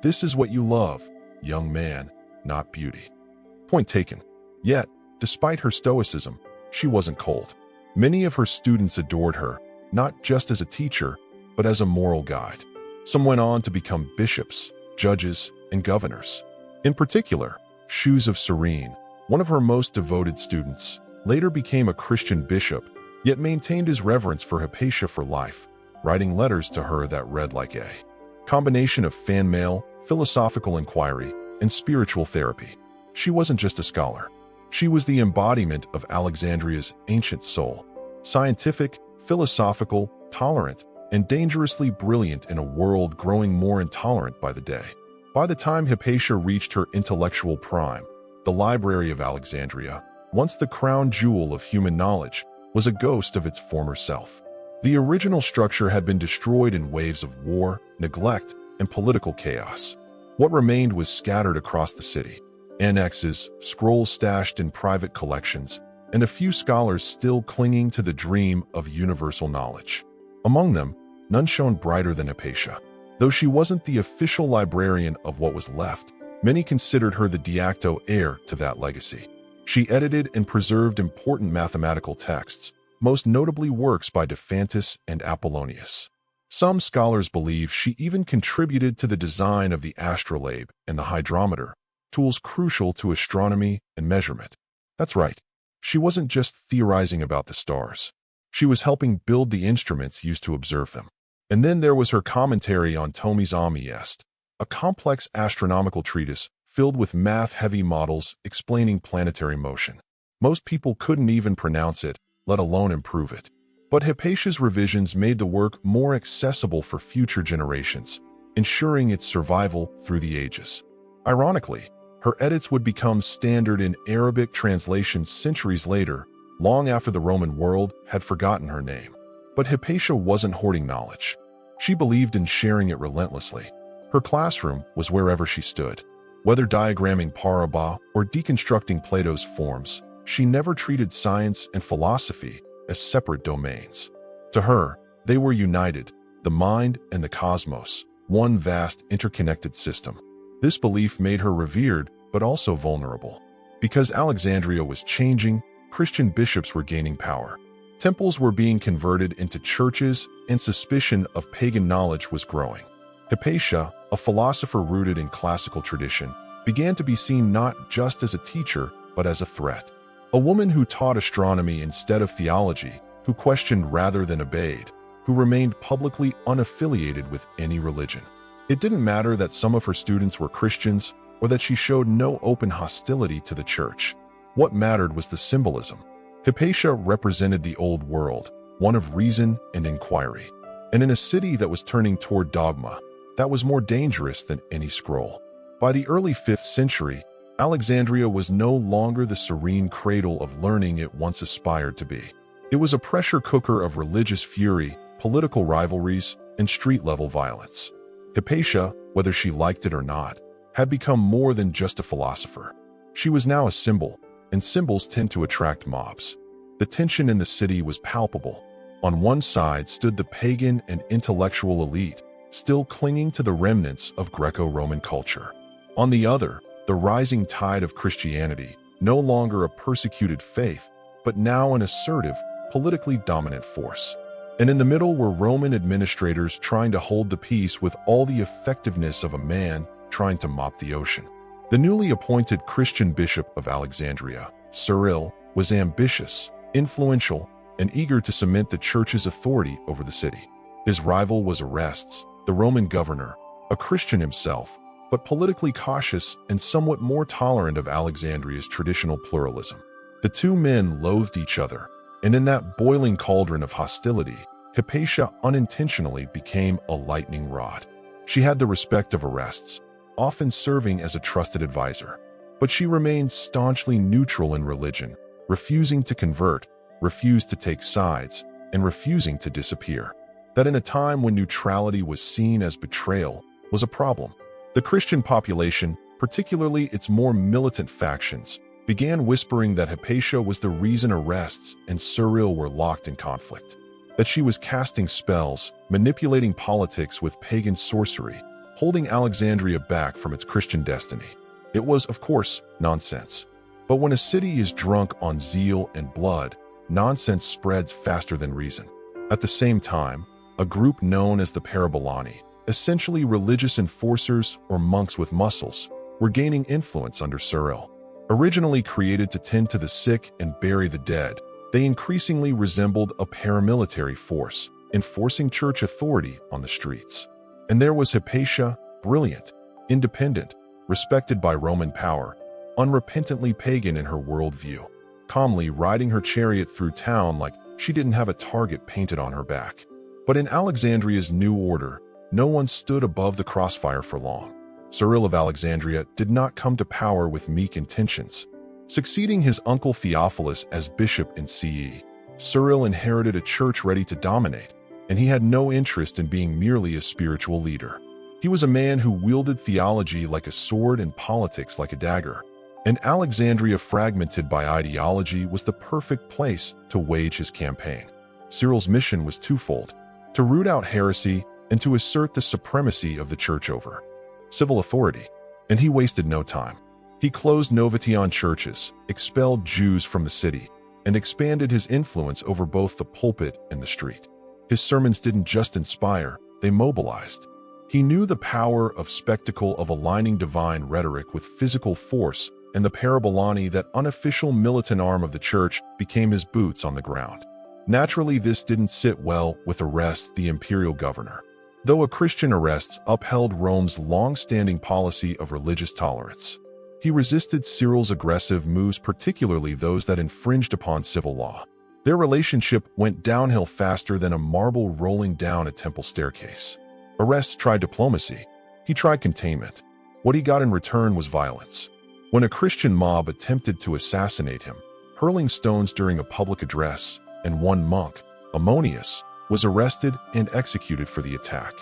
"This is what you love, young man, not beauty." Point taken. Yet, despite her stoicism, she wasn't cold. Many of her students adored her, not just as a teacher, but as a moral guide. Some went on to become bishops, judges, and governors. In particular, Shoes of Serene, one of her most devoted students, later became a Christian bishop, yet maintained his reverence for Hypatia for life, writing letters to her that read like a combination of fan mail, philosophical inquiry, and spiritual therapy. She wasn't just a scholar. She was the embodiment of Alexandria's ancient soul, scientific, philosophical, tolerant, and dangerously brilliant in a world growing more intolerant by the day. By the time Hypatia reached her intellectual prime, the Library of Alexandria, once the crown jewel of human knowledge, was a ghost of its former self. The original structure had been destroyed in waves of war, neglect, and political chaos. What remained was scattered across the city. Annexes, scrolls stashed in private collections, and a few scholars still clinging to the dream of universal knowledge. Among them, none shone brighter than Hypatia. Though she wasn't the official librarian of what was left, many considered her the de facto heir to that legacy. She edited and preserved important mathematical texts, most notably works by Diphantus and Apollonius. Some scholars believe she even contributed to the design of the astrolabe and the hydrometer, tools crucial to astronomy and measurement. That's right, she wasn't just theorizing about the stars. She was helping build the instruments used to observe them. And then there was her commentary on Ptolemy's Est, a complex astronomical treatise filled with math-heavy models explaining planetary motion. Most people couldn't even pronounce it, let alone improve it. But Hypatia's revisions made the work more accessible for future generations, ensuring its survival through the ages. Ironically, her edits would become standard in Arabic translations centuries later, long after the Roman world had forgotten her name. But Hypatia wasn't hoarding knowledge. She believed in sharing it relentlessly. Her classroom was wherever she stood. Whether diagramming Paraba or deconstructing Plato's forms, she never treated science and philosophy as separate domains. To her, they were united, the mind and the cosmos, one vast interconnected system. This belief made her revered but also vulnerable. Because Alexandria was changing, Christian bishops were gaining power. Temples were being converted into churches, and suspicion of pagan knowledge was growing. Hypatia, a philosopher rooted in classical tradition, began to be seen not just as a teacher, but as a threat. A woman who taught astronomy instead of theology, who questioned rather than obeyed, who remained publicly unaffiliated with any religion. It didn't matter that some of her students were Christians or that she showed no open hostility to the church. What mattered was the symbolism. Hypatia represented the old world, one of reason and inquiry. And in a city that was turning toward dogma, that was more dangerous than any scroll. By the early 5th century, Alexandria was no longer the serene cradle of learning it once aspired to be. It was a pressure cooker of religious fury, political rivalries, and street-level violence. Hypatia, whether she liked it or not, had become more than just a philosopher. She was now a symbol, and symbols tend to attract mobs. The tension in the city was palpable. On one side stood the pagan and intellectual elite, still clinging to the remnants of Greco-Roman culture. On the other, the rising tide of Christianity, no longer a persecuted faith, but now an assertive, politically dominant force. And in the middle were Roman administrators trying to hold the peace with all the effectiveness of a man trying to mop the ocean. The newly appointed Christian bishop of Alexandria, Cyril, was ambitious, influential, and eager to cement the church's authority over the city. His rival was Orestes, the Roman governor, a Christian himself, but politically cautious and somewhat more tolerant of Alexandria's traditional pluralism. The two men loathed each other, and in that boiling cauldron of hostility, Hypatia unintentionally became a lightning rod. She had the respect of Orestes, often serving as a trusted advisor, but she remained staunchly neutral in religion, refusing to convert, refused to take sides, and refusing to disappear. That in a time when neutrality was seen as betrayal was a problem. The Christian population, particularly its more militant factions, began whispering that Hypatia was the reason Orestes and Cyril were locked in conflict, that she was casting spells, manipulating politics with pagan sorcery, holding Alexandria back from its Christian destiny. It was, of course, nonsense. But when a city is drunk on zeal and blood, nonsense spreads faster than reason. At the same time, a group known as the Parabolani, essentially religious enforcers or monks with muscles, were gaining influence under Cyril. Originally created to tend to the sick and bury the dead, they increasingly resembled a paramilitary force, enforcing church authority on the streets. And there was Hypatia, brilliant, independent, respected by Roman power, unrepentantly pagan in her worldview, calmly riding her chariot through town like she didn't have a target painted on her back. But in Alexandria's new order, no one stood above the crossfire for long. Cyril of Alexandria did not come to power with meek intentions. Succeeding his uncle Theophilus as bishop in CE, Cyril inherited a church ready to dominate, and he had no interest in being merely a spiritual leader. He was a man who wielded theology like a sword and politics like a dagger. And Alexandria, fragmented by ideology, was the perfect place to wage his campaign. Cyril's mission was twofold: to root out heresy and to assert the supremacy of the church over civil authority. And he wasted no time. He closed novitiate churches, expelled Jews from the city, and expanded his influence over both the pulpit and the street. His sermons didn't just inspire, they mobilized. He knew the power of spectacle, of aligning divine rhetoric with physical force, and the parabolani, that unofficial militant arm of the church, became his boots on the ground. Naturally, this didn't sit well with Orestes, the imperial governor. Though a Christian, Orestes upheld Rome's long-standing policy of religious tolerance. He resisted Cyril's aggressive moves, particularly those that infringed upon civil law. Their relationship went downhill faster than a marble rolling down a temple staircase. Orestes tried diplomacy. He tried containment. What he got in return was violence. When a Christian mob attempted to assassinate him, hurling stones during a public address, and one monk, Ammonius, was arrested and executed for the attack,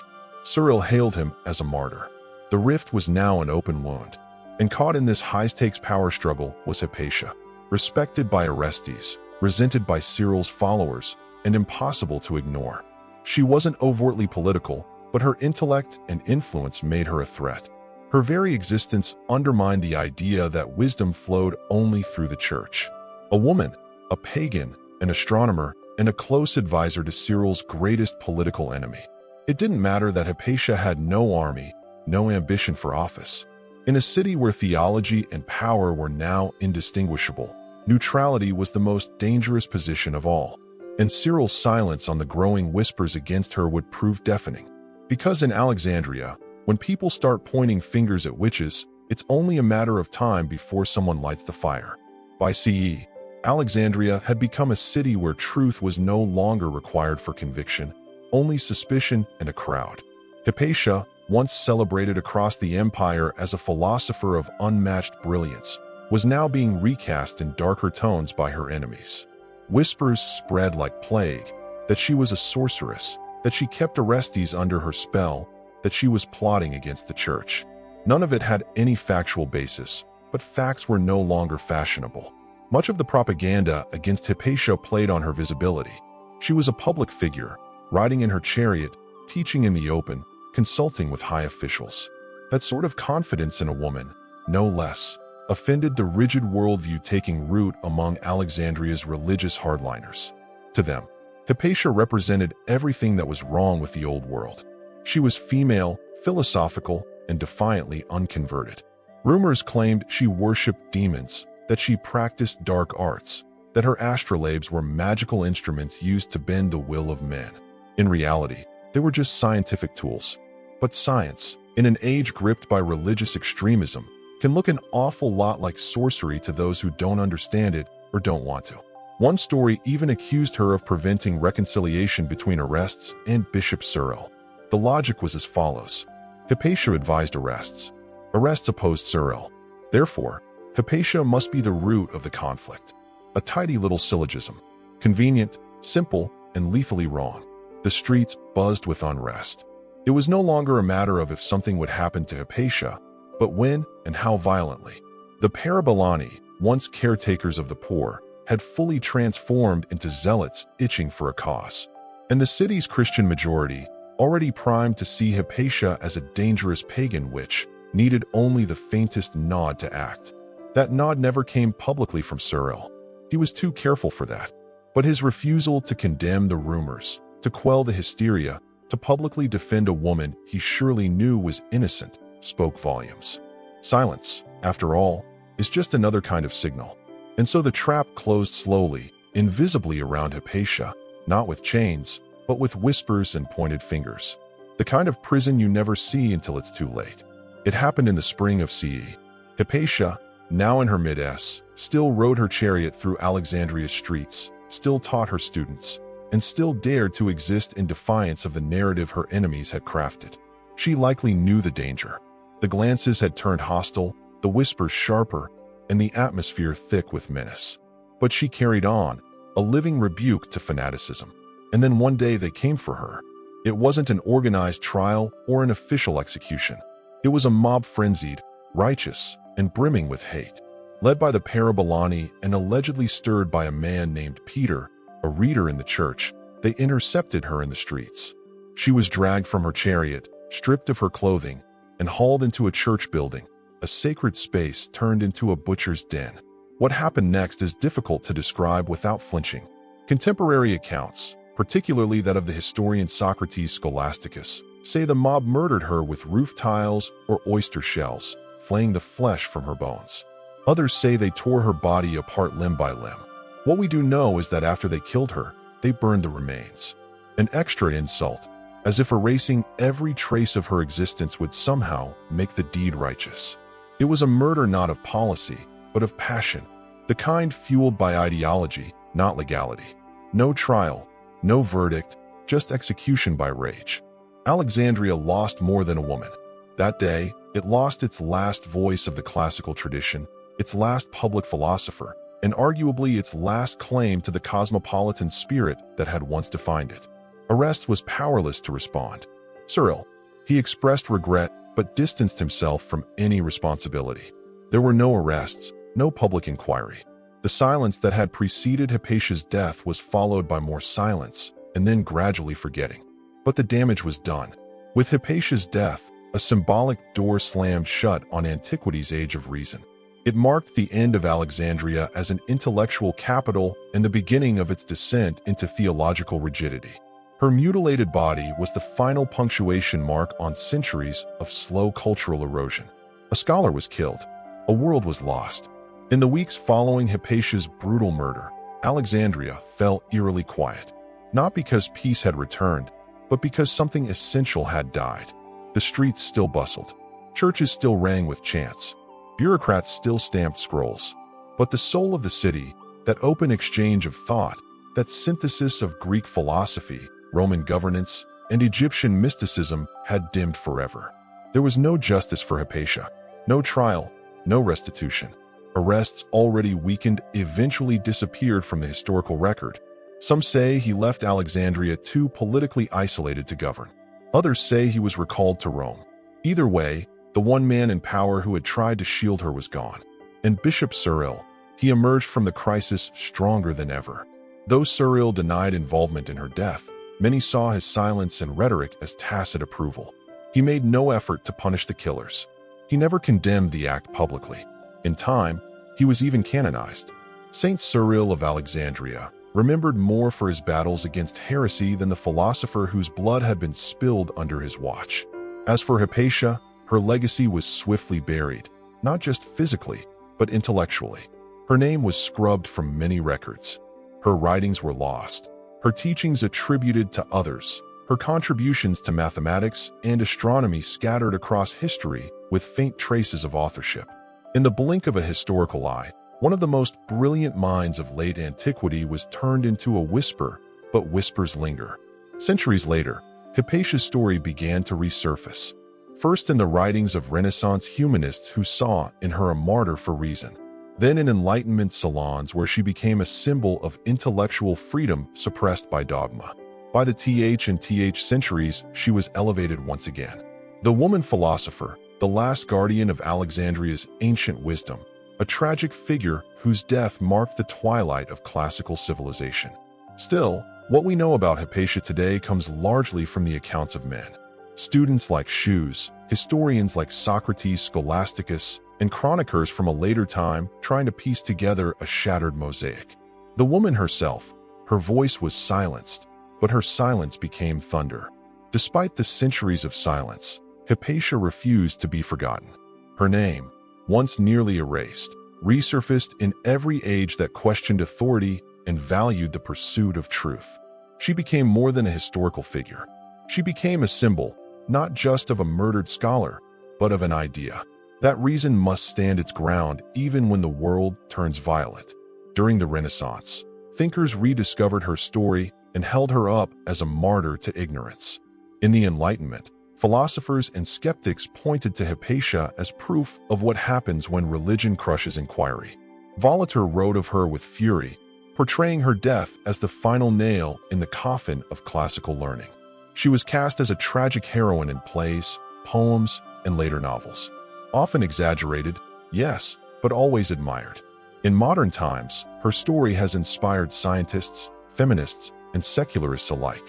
Cyril hailed him as a martyr. The rift was now an open wound, and caught in this high-stakes power struggle was Hypatia, respected by Orestes, resented by Cyril's followers, and impossible to ignore. She wasn't overtly political, but her intellect and influence made her a threat. Her very existence undermined the idea that wisdom flowed only through the church. A woman, a pagan, an astronomer, and a close advisor to Cyril's greatest political enemy. It didn't matter that Hypatia had no army, no ambition for office. In a city where theology and power were now indistinguishable, neutrality was the most dangerous position of all. And Cyril's silence on the growing whispers against her would prove deafening. Because in Alexandria, when people start pointing fingers at witches, it's only a matter of time before someone lights the fire. By CE, Alexandria had become a city where truth was no longer required for conviction, only suspicion and a crowd. Hypatia, once celebrated across the empire as a philosopher of unmatched brilliance, was now being recast in darker tones by her enemies. Whispers spread like plague that she was a sorceress, that she kept Orestes under her spell, that she was plotting against the church. None of it had any factual basis, but facts were no longer fashionable. Much of the propaganda against Hypatia played on her visibility. She was a public figure, riding in her chariot, teaching in the open, consulting with high officials. That sort of confidence in a woman, no less, offended the rigid worldview taking root among Alexandria's religious hardliners. To them, Hypatia represented everything that was wrong with the old world. She was female, philosophical, and defiantly unconverted. Rumors claimed she worshipped demons, that she practiced dark arts, that her astrolabes were magical instruments used to bend the will of men. In reality, they were just scientific tools. But science, in an age gripped by religious extremism, can look an awful lot like sorcery to those who don't understand it or don't want to. One story even accused her of preventing reconciliation between Orestes and Bishop Cyril. The logic was as follows. Hypatia advised Orestes. Orestes opposed Cyril. Therefore, Hypatia must be the root of the conflict. A tidy little syllogism. Convenient, simple, and lethally wrong. The streets buzzed with unrest. It was no longer a matter of if something would happen to Hypatia, but when and how violently. The parabolani, once caretakers of the poor, had fully transformed into zealots itching for a cause. And the city's Christian majority, already primed to see Hypatia as a dangerous pagan witch, needed only the faintest nod to act. That nod never came publicly from Cyril. He was too careful for that. But his refusal to condemn the rumors, to quell the hysteria, to publicly defend a woman he surely knew was innocent, spoke volumes. Silence, after all, is just another kind of signal. And so the trap closed slowly, invisibly around Hypatia, not with chains, but with whispers and pointed fingers. The kind of prison you never see until it's too late. It happened in the spring of CE. Hypatia, now in her mid-s, still rode her chariot through Alexandria's streets, still taught her students, and still dared to exist in defiance of the narrative her enemies had crafted. She likely knew the danger. The glances had turned hostile, the whispers sharper, and the atmosphere thick with menace. But she carried on, a living rebuke to fanaticism. And then one day they came for her. It wasn't an organized trial or an official execution. It was a mob frenzied, righteous, and brimming with hate. Led by the Parabolani and allegedly stirred by a man named Peter, a reader in the church, they intercepted her in the streets. She was dragged from her chariot, stripped of her clothing, and hauled into a church building, a sacred space turned into a butcher's den. What happened next is difficult to describe without flinching. Contemporary accounts, particularly that of the historian Socrates Scholasticus, say the mob murdered her with roof tiles or oyster shells, flaying the flesh from her bones. Others say they tore her body apart limb by limb. What we do know is that after they killed her, they burned the remains. An extra insult, as if erasing every trace of her existence would somehow make the deed righteous. It was a murder not of policy, but of passion, the kind fueled by ideology, not legality. No trial, no verdict, just execution by rage. Alexandria lost more than a woman. That day, it lost its last voice of the classical tradition, its last public philosopher, and arguably its last claim to the cosmopolitan spirit that had once defined it. Arrest was powerless to respond. Cyril, he expressed regret but distanced himself from any responsibility. There were no arrests, no public inquiry. The silence that had preceded Hypatia's death was followed by more silence, and then gradually forgetting. But the damage was done. With Hypatia's death, a symbolic door slammed shut on antiquity's age of reason. It marked the end of Alexandria as an intellectual capital and the beginning of its descent into theological rigidity. Her mutilated body was the final punctuation mark on centuries of slow cultural erosion. A scholar was killed. A world was lost. In the weeks following Hypatia's brutal murder, Alexandria fell eerily quiet. Not because peace had returned, but because something essential had died. The streets still bustled. Churches still rang with chants. Bureaucrats still stamped scrolls. But the soul of the city, that open exchange of thought, that synthesis of Greek philosophy, Roman governance, and Egyptian mysticism had dimmed forever. There was no justice for Hypatia, no trial, no restitution. Arrests already weakened eventually disappeared from the historical record. Some say he left Alexandria too politically isolated to govern. Others say he was recalled to Rome. Either way, the one man in power who had tried to shield her was gone. And Bishop Cyril, he emerged from the crisis stronger than ever. Though Cyril denied involvement in her death, many saw his silence and rhetoric as tacit approval. He made no effort to punish the killers. He never condemned the act publicly. In time, he was even canonized. Saint Cyril of Alexandria, remembered more for his battles against heresy than the philosopher whose blood had been spilled under his watch. As for Hypatia, her legacy was swiftly buried, not just physically, but intellectually. Her name was scrubbed from many records. Her writings were lost, her teachings attributed to others, her contributions to mathematics and astronomy scattered across history with faint traces of authorship. In the blink of a historical eye, one of the most brilliant minds of late antiquity was turned into a whisper, but whispers linger. Centuries later, Hypatia's story began to resurface. First in the writings of Renaissance humanists who saw in her a martyr for reason. Then in Enlightenment salons where she became a symbol of intellectual freedom suppressed by dogma. By the th centuries, she was elevated once again. The woman philosopher, the last guardian of Alexandria's ancient wisdom, a tragic figure whose death marked the twilight of classical civilization. Still, what we know about Hypatia today comes largely from the accounts of men. Students like Shoes, historians like Socrates Scholasticus, and chroniclers from a later time trying to piece together a shattered mosaic. The woman herself, her voice was silenced, but her silence became thunder. Despite the centuries of silence, Hypatia refused to be forgotten. Her name, once nearly erased, resurfaced in every age that questioned authority and valued the pursuit of truth. She became more than a historical figure. She became a symbol, not just of a murdered scholar, but of an idea. That reason must stand its ground even when the world turns violent. During the Renaissance, thinkers rediscovered her story and held her up as a martyr to ignorance. In the Enlightenment, philosophers and skeptics pointed to Hypatia as proof of what happens when religion crushes inquiry. Voltaire wrote of her with fury, portraying her death as the final nail in the coffin of classical learning. She was cast as a tragic heroine in plays, poems, and later novels. Often exaggerated, yes, but always admired. In modern times, her story has inspired scientists, feminists, and secularists alike.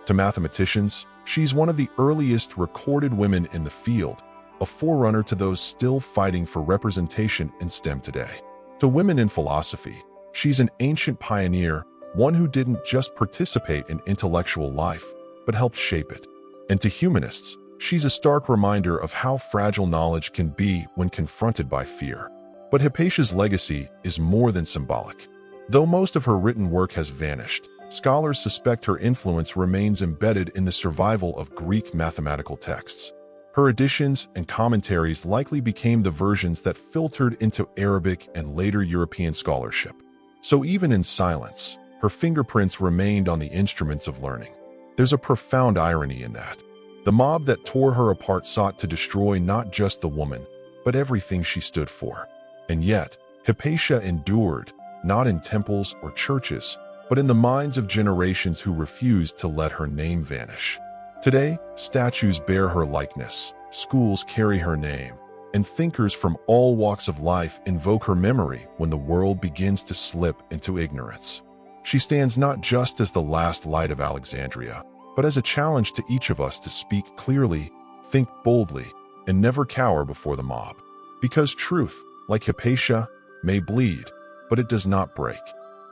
To mathematicians, she's one of the earliest recorded women in the field, a forerunner to those still fighting for representation in STEM today. To women in philosophy, she's an ancient pioneer, one who didn't just participate in intellectual life, but helped shape it. And to humanists, she's a stark reminder of how fragile knowledge can be when confronted by fear. But Hypatia's legacy is more than symbolic. Though most of her written work has vanished, scholars suspect her influence remains embedded in the survival of Greek mathematical texts. Her editions and commentaries likely became the versions that filtered into Arabic and later European scholarship. So even in silence, her fingerprints remained on the instruments of learning. There's a profound irony in that. The mob that tore her apart sought to destroy not just the woman, but everything she stood for. And yet, Hypatia endured, not in temples or churches, but in the minds of generations who refused to let her name vanish. Today, statues bear her likeness, schools carry her name, and thinkers from all walks of life invoke her memory when the world begins to slip into ignorance. She stands not just as the last light of Alexandria, but as a challenge to each of us to speak clearly, think boldly, and never cower before the mob. Because truth, like Hypatia, may bleed, but it does not break.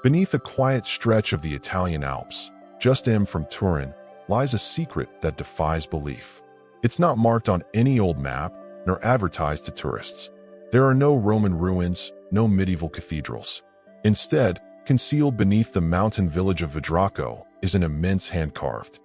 Beneath a quiet stretch of the Italian Alps, just from Turin, lies a secret that defies belief. It's not marked on any old map, nor advertised to tourists. There are no Roman ruins, no medieval cathedrals. Instead, concealed beneath the mountain village of Vidraco is an immense hand-carved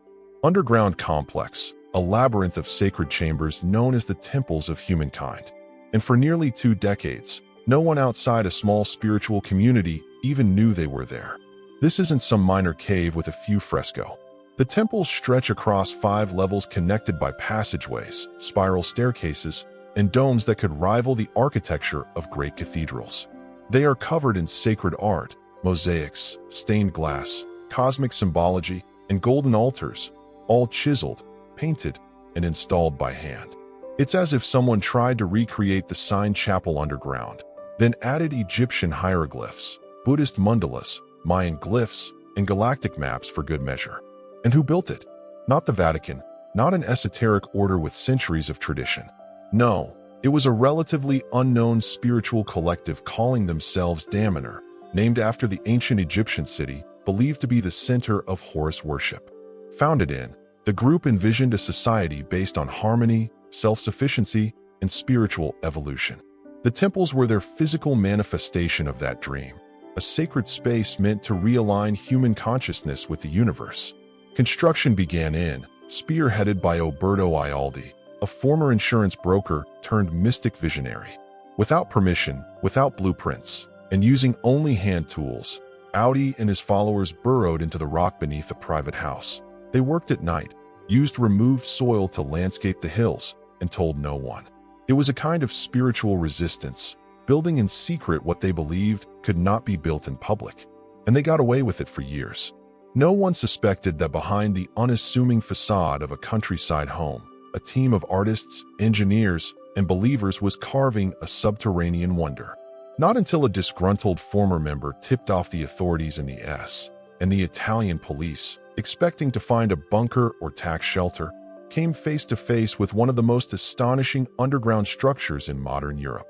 underground complex, a labyrinth of sacred chambers known as the temples of humankind. And for nearly 2 decades, no one outside a small spiritual community even knew they were there. This isn't some minor cave with a few fresco. The temples stretch across 5 levels connected by passageways, spiral staircases, and domes that could rival the architecture of great cathedrals. They are covered in sacred art, mosaics, stained glass, cosmic symbology, and golden altars, all chiseled, painted, and installed by hand. It's as if someone tried to recreate the Sign Chapel underground, then added Egyptian hieroglyphs, Buddhist mandalas, Mayan glyphs, and galactic maps for good measure. And who built it? Not the Vatican, not an esoteric order with centuries of tradition. No, it was a relatively unknown spiritual collective calling themselves Damanhur, named after the ancient Egyptian city, believed to be the center of Horus worship. Founded in, the group envisioned a society based on harmony, self-sufficiency, and spiritual evolution. The temples were their physical manifestation of that dream, a sacred space meant to realign human consciousness with the universe. Construction began in, spearheaded by Oberto Ialdi, a former insurance broker turned mystic visionary. Without permission, without blueprints, and using only hand tools, Audi and his followers burrowed into the rock beneath a private house. They worked at night, used removed soil to landscape the hills, and told no one. It was a kind of spiritual resistance, building in secret what they believed could not be built in public. And they got away with it for years. No one suspected that behind the unassuming facade of a countryside home, a team of artists, engineers, and believers was carving a subterranean wonder. Not until a disgruntled former member tipped off the authorities in the S and the Italian police, expecting to find a bunker or tax shelter, came face to face with one of the most astonishing underground structures in modern Europe.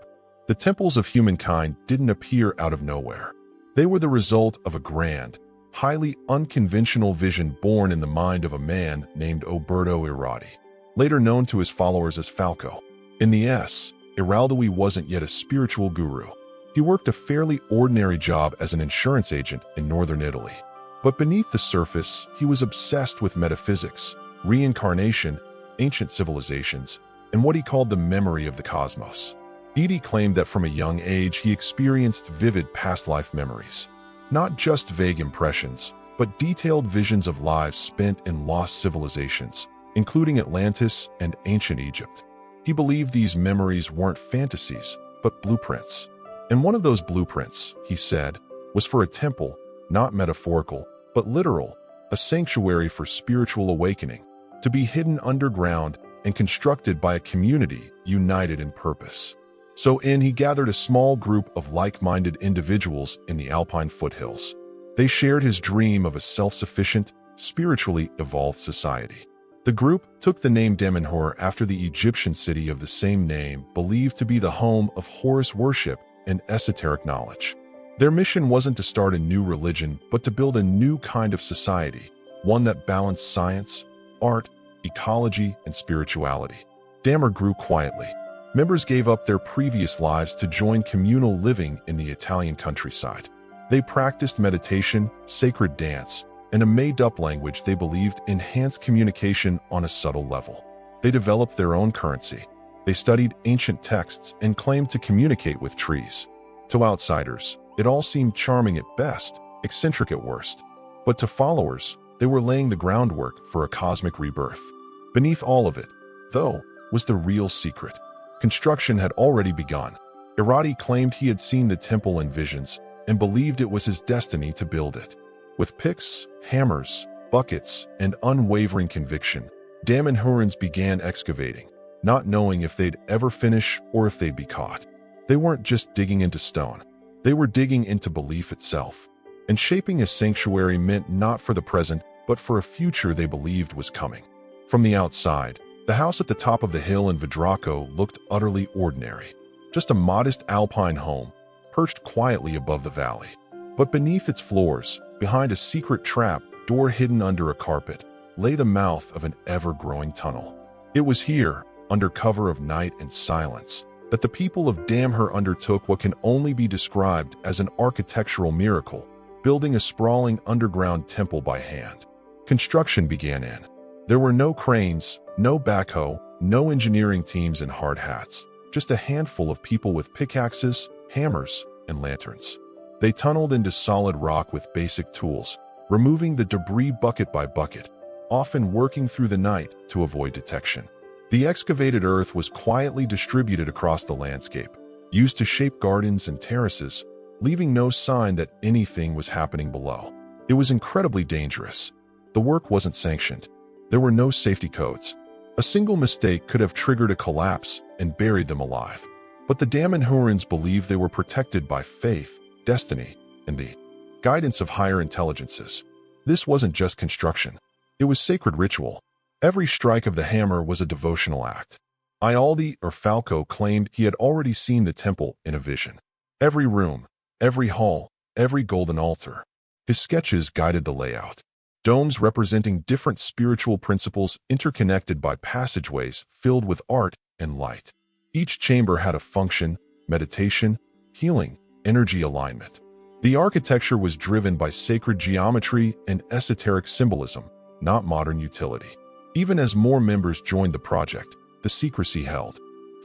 The temples of humankind didn't appear out of nowhere. They were the result of a grand, highly unconventional vision born in the mind of a man named Oberto Iradi, later known to his followers as Falco. In the S, Iraldi wasn't yet a spiritual guru. He worked a fairly ordinary job as an insurance agent in northern Italy. But beneath the surface, he was obsessed with metaphysics, reincarnation, ancient civilizations, and what he called the memory of the cosmos. Edie claimed that from a young age he experienced vivid past life memories. Not just vague impressions, but detailed visions of lives spent in lost civilizations, including Atlantis and ancient Egypt. He believed these memories weren't fantasies, but blueprints. And one of those blueprints, he said, was for a temple, not metaphorical, but literal, a sanctuary for spiritual awakening, to be hidden underground and constructed by a community united in purpose. So he gathered a small group of like-minded individuals in the Alpine foothills. They shared his dream of a self-sufficient, spiritually evolved society. The group took the name Damanhur after the Egyptian city of the same name, believed to be the home of Horus worship and esoteric knowledge. Their mission wasn't to start a new religion, but to build a new kind of society, one that balanced science, art, ecology, and spirituality. Damar grew quietly. Members gave up their previous lives to join communal living in the Italian countryside. They practiced meditation, sacred dance, and a made-up language they believed enhanced communication on a subtle level. They developed their own currency. They studied ancient texts and claimed to communicate with trees. To outsiders, it all seemed charming at best, eccentric at worst. But to followers, they were laying the groundwork for a cosmic rebirth. Beneath all of it, though, was the real secret. Construction had already begun. Irati claimed he had seen the temple in visions and believed it was his destiny to build it. With picks, hammers, buckets, and unwavering conviction, Damanhurans began excavating, not knowing if they'd ever finish or if they'd be caught. They weren't just digging into stone. They were digging into belief itself. And shaping a sanctuary meant not for the present, but for a future they believed was coming. From the outside, the house at the top of the hill in Vidraco looked utterly ordinary. Just a modest alpine home, perched quietly above the valley. But beneath its floors, behind a secret trap door hidden under a carpet, lay the mouth of an ever-growing tunnel. It was here, under cover of night and silence, that the people of Damhur undertook what can only be described as an architectural miracle, building a sprawling underground temple by hand. Construction began in. There were no cranes, no backhoe, no engineering teams in hard hats, just a handful of people with pickaxes, hammers, and lanterns. They tunneled into solid rock with basic tools, removing the debris bucket by bucket, often working through the night to avoid detection. The excavated earth was quietly distributed across the landscape, used to shape gardens and terraces, leaving no sign that anything was happening below. It was incredibly dangerous. The work wasn't sanctioned. There were no safety codes. A single mistake could have triggered a collapse and buried them alive. But the Damanhurans believed they were protected by faith, destiny, and the guidance of higher intelligences. This wasn't just construction. It was sacred ritual. Every strike of the hammer was a devotional act. Ialdi or Falco claimed he had already seen the temple in a vision. Every room, every hall, every golden altar. His sketches guided the layout. Domes representing different spiritual principles interconnected by passageways filled with art and light. Each chamber had a function, meditation, healing, energy alignment. The architecture was driven by sacred geometry and esoteric symbolism, not modern utility. Even as more members joined the project, the secrecy held.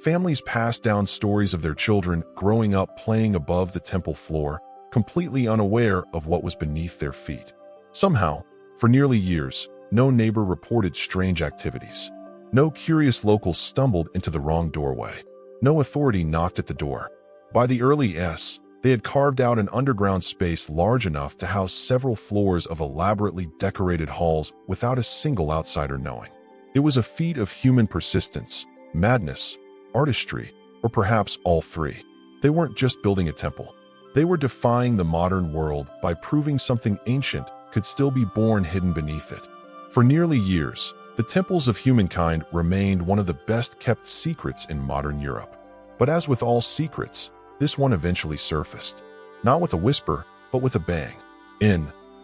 Families passed down stories of their children growing up playing above the temple floor, completely unaware of what was beneath their feet. Somehow, for nearly years, no neighbor reported strange activities. No curious locals stumbled into the wrong doorway. No authority knocked at the door. By the early they had carved out an underground space large enough to house several floors of elaborately decorated halls without a single outsider knowing. It was a feat of human persistence, madness, artistry, or perhaps all three. They weren't just building a temple. They were defying the modern world by proving something ancient could still be born hidden beneath it. For nearly years, the temples of humankind remained one of the best-kept secrets in modern Europe. But as with all secrets, this one eventually surfaced. Not with a whisper, but with a bang.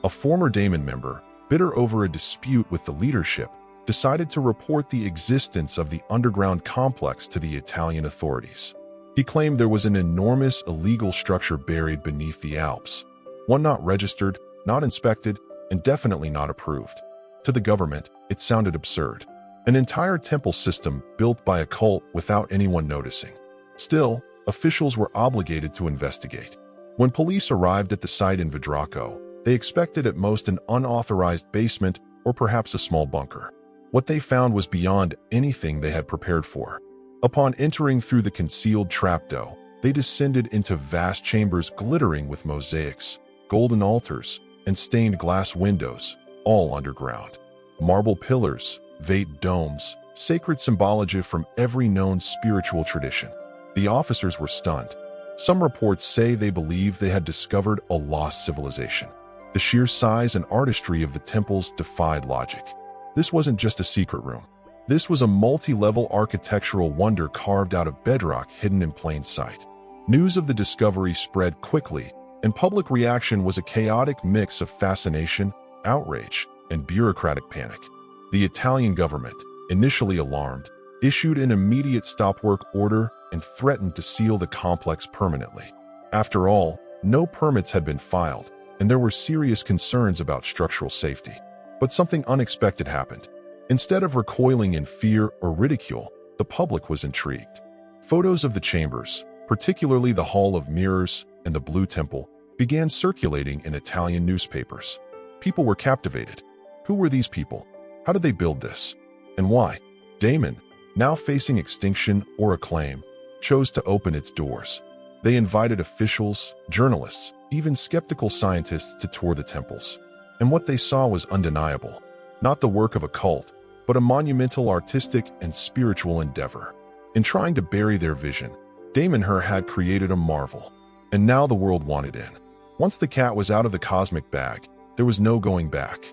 A former Daemon member, bitter over a dispute with the leadership, decided to report the existence of the underground complex to the Italian authorities. He claimed there was an enormous illegal structure buried beneath the Alps, one not registered, not inspected, and definitely not approved. To the government, it sounded absurd. An entire temple system built by a cult without anyone noticing. Still, officials were obligated to investigate. When police arrived at the site in Vidraco, they expected at most an unauthorized basement or perhaps a small bunker. What they found was beyond anything they had prepared for. Upon entering through the concealed trapdoor, they descended into vast chambers glittering with mosaics, golden altars, and stained glass windows, all underground. Marble pillars, vate domes, sacred symbology from every known spiritual tradition. The officers were stunned. Some reports say they believed they had discovered a lost civilization. The sheer size and artistry of the temples defied logic. This wasn't just a secret room. This was a multi-level architectural wonder carved out of bedrock hidden in plain sight. News of the discovery spread quickly, and public reaction was a chaotic mix of fascination, outrage, and bureaucratic panic. The Italian government, initially alarmed, issued an immediate stop-work order and threatened to seal the complex permanently. After all, no permits had been filed, and there were serious concerns about structural safety. But something unexpected happened. Instead of recoiling in fear or ridicule, the public was intrigued. Photos of the chambers, particularly the Hall of Mirrors and the Blue Temple, began circulating in Italian newspapers. People were captivated. Who were these people? How did they build this? And why? Daemon, now facing extinction or acclaim, chose to open its doors. They invited officials, journalists, even skeptical scientists to tour the temples. And what they saw was undeniable. Not the work of a cult, but a monumental artistic and spiritual endeavor. In trying to bury their vision, Daemon had created a marvel. And now the world wanted in. Once the cat was out of the cosmic bag, there was no going back.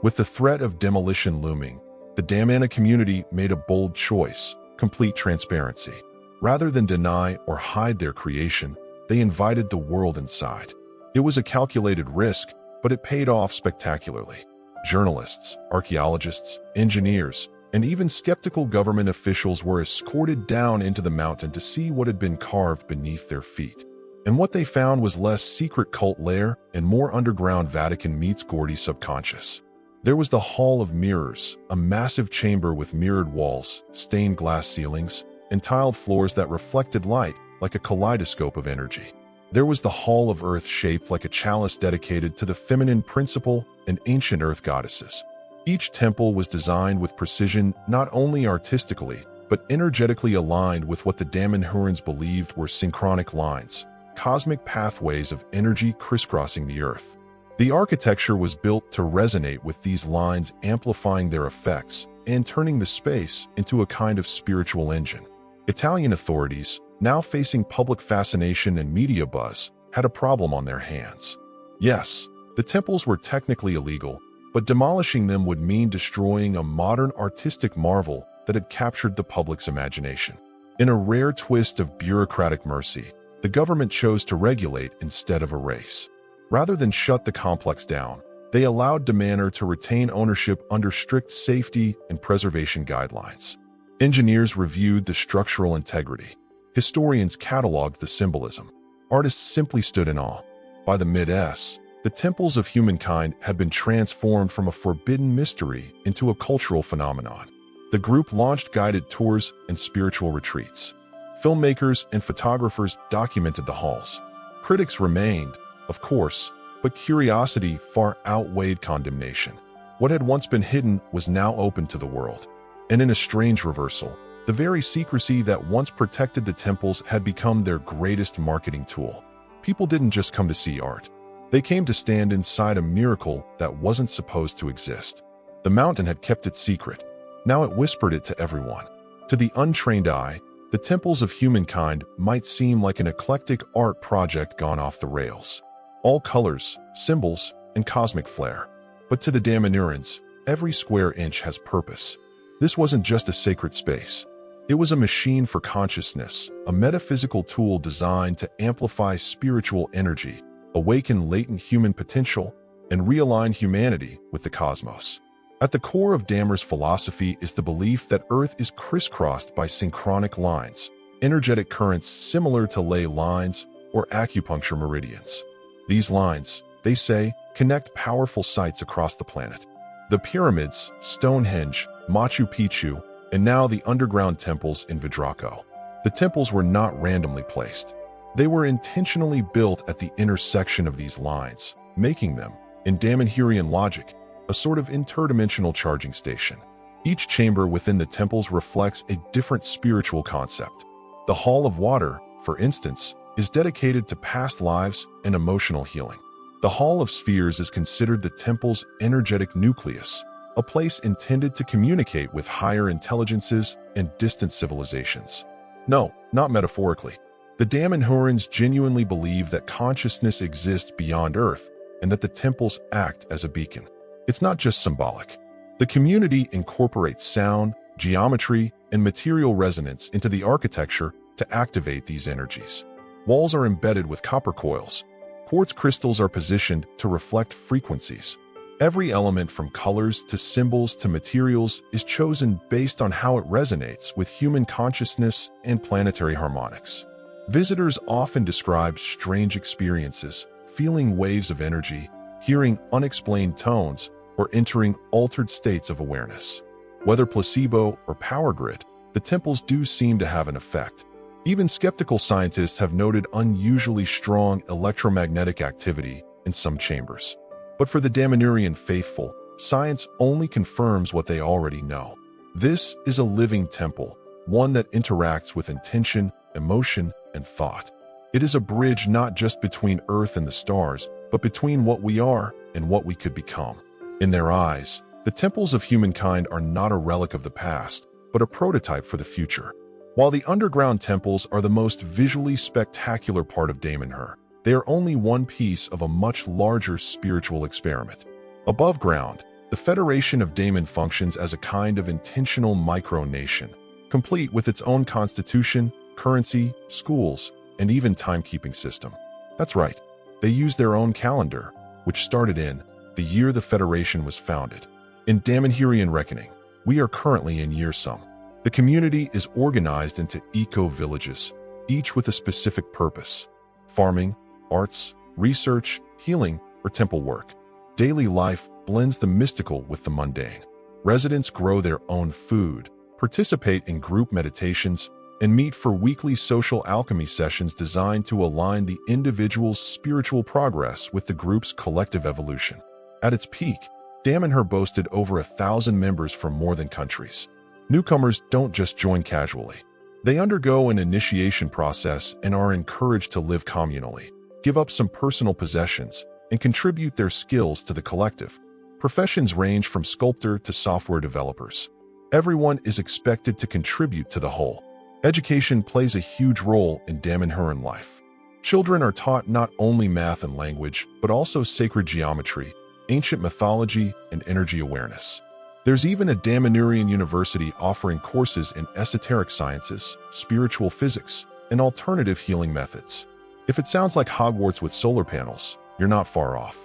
With the threat of demolition looming, the Damana community made a bold choice: complete transparency. Rather than deny or hide their creation, they invited the world inside. It was a calculated risk, but it paid off spectacularly. Journalists, archaeologists, engineers, and even skeptical government officials were escorted down into the mountain to see what had been carved beneath their feet. And what they found was less secret cult lair and more underground Vatican meets Gordy subconscious. There was the Hall of Mirrors, a massive chamber with mirrored walls, stained glass ceilings, and tiled floors that reflected light like a kaleidoscope of energy. There was the Hall of Earth, shaped like a chalice dedicated to the feminine principle and ancient earth goddesses. Each temple was designed with precision, not only artistically, but energetically aligned with what the Daemonhurans believed were synchronic lines, cosmic pathways of energy crisscrossing the earth. The architecture was built to resonate with these lines, amplifying their effects and turning the space into a kind of spiritual engine. Italian authorities, now facing public fascination and media buzz, had a problem on their hands. Yes, the temples were technically illegal, but demolishing them would mean destroying a modern artistic marvel that had captured the public's imagination. In a rare twist of bureaucratic mercy, the government chose to regulate instead of erase. Rather than shut the complex down, they allowed Damana to retain ownership under strict safety and preservation guidelines. Engineers reviewed the structural integrity. Historians cataloged the symbolism. Artists simply stood in awe. By the mid-S, the temples of humankind had been transformed from a forbidden mystery into a cultural phenomenon. The group launched guided tours and spiritual retreats. Filmmakers and photographers documented the halls. Critics remained, of course, but curiosity far outweighed condemnation. What had once been hidden was now open to the world. And in a strange reversal, the very secrecy that once protected the temples had become their greatest marketing tool. People didn't just come to see art. They came to stand inside a miracle that wasn't supposed to exist. The mountain had kept it secret. Now it whispered it to everyone. To the untrained eye, the temples of humankind might seem like an eclectic art project gone off the rails. All colors, symbols, and cosmic flair. But to the Daemonhurans, every square inch has purpose. This wasn't just a sacred space. It was a machine for consciousness, a metaphysical tool designed to amplify spiritual energy, awaken latent human potential, and realign humanity with the cosmos. At the core of Damer's philosophy is the belief that Earth is crisscrossed by synchronic lines, energetic currents similar to ley lines or acupuncture meridians. These lines, they say, connect powerful sites across the planet. The pyramids, Stonehenge, Machu Picchu, and now the underground temples in Vidraco. The temples were not randomly placed. They were intentionally built at the intersection of these lines, making them, in Damanhurian logic, a sort of interdimensional charging station. Each chamber within the temples reflects a different spiritual concept. The Hall of Water, for instance, is dedicated to past lives and emotional healing. The Hall of Spheres is considered the temple's energetic nucleus, a place intended to communicate with higher intelligences and distant civilizations. No, not metaphorically. The Damanhurians genuinely believe that consciousness exists beyond Earth and that the temples act as a beacon. It's not just symbolic. The community incorporates sound, geometry, and material resonance into the architecture to activate these energies. Walls are embedded with copper coils. Quartz crystals are positioned to reflect frequencies. Every element from colors to symbols to materials is chosen based on how it resonates with human consciousness and planetary harmonics. Visitors often describe strange experiences, feeling waves of energy, hearing unexplained tones, or entering altered states of awareness. Whether placebo or power grid, the temples do seem to have an effect. Even skeptical scientists have noted unusually strong electromagnetic activity in some chambers. But for the Damanhurian faithful, science only confirms what they already know. This is a living temple, one that interacts with intention, emotion, and thought. It is a bridge not just between Earth and the stars, but between what we are and what we could become. In their eyes, the temples of humankind are not a relic of the past, but a prototype for the future. While the underground temples are the most visually spectacular part of Damanhur, they are only one piece of a much larger spiritual experiment. Above ground, the Federation of Daman functions as a kind of intentional micronation, complete with its own constitution, currency, schools, and even timekeeping system. That's right, they use their own calendar, which started in the year the Federation was founded. In Damanhurian reckoning, we are currently in year sum. The community is organized into eco-villages, each with a specific purpose: farming, arts, research, healing, or temple work. Daily life blends the mystical with the mundane. Residents grow their own food, participate in group meditations, and meet for weekly social alchemy sessions designed to align the individual's spiritual progress with the group's collective evolution. At its peak, Damanhur boasted over 1,000 members from more than countries. Newcomers don't just join casually. They undergo an initiation process and are encouraged to live communally, give up some personal possessions, and contribute their skills to the collective. Professions range from sculptor to software developers. Everyone is expected to contribute to the whole. Education plays a huge role in Damanhuran life. Children are taught not only math and language, but also sacred geometry, ancient mythology, and energy awareness. There's even a Damanhurian university offering courses in esoteric sciences, spiritual physics, and alternative healing methods. If it sounds like Hogwarts with solar panels, you're not far off.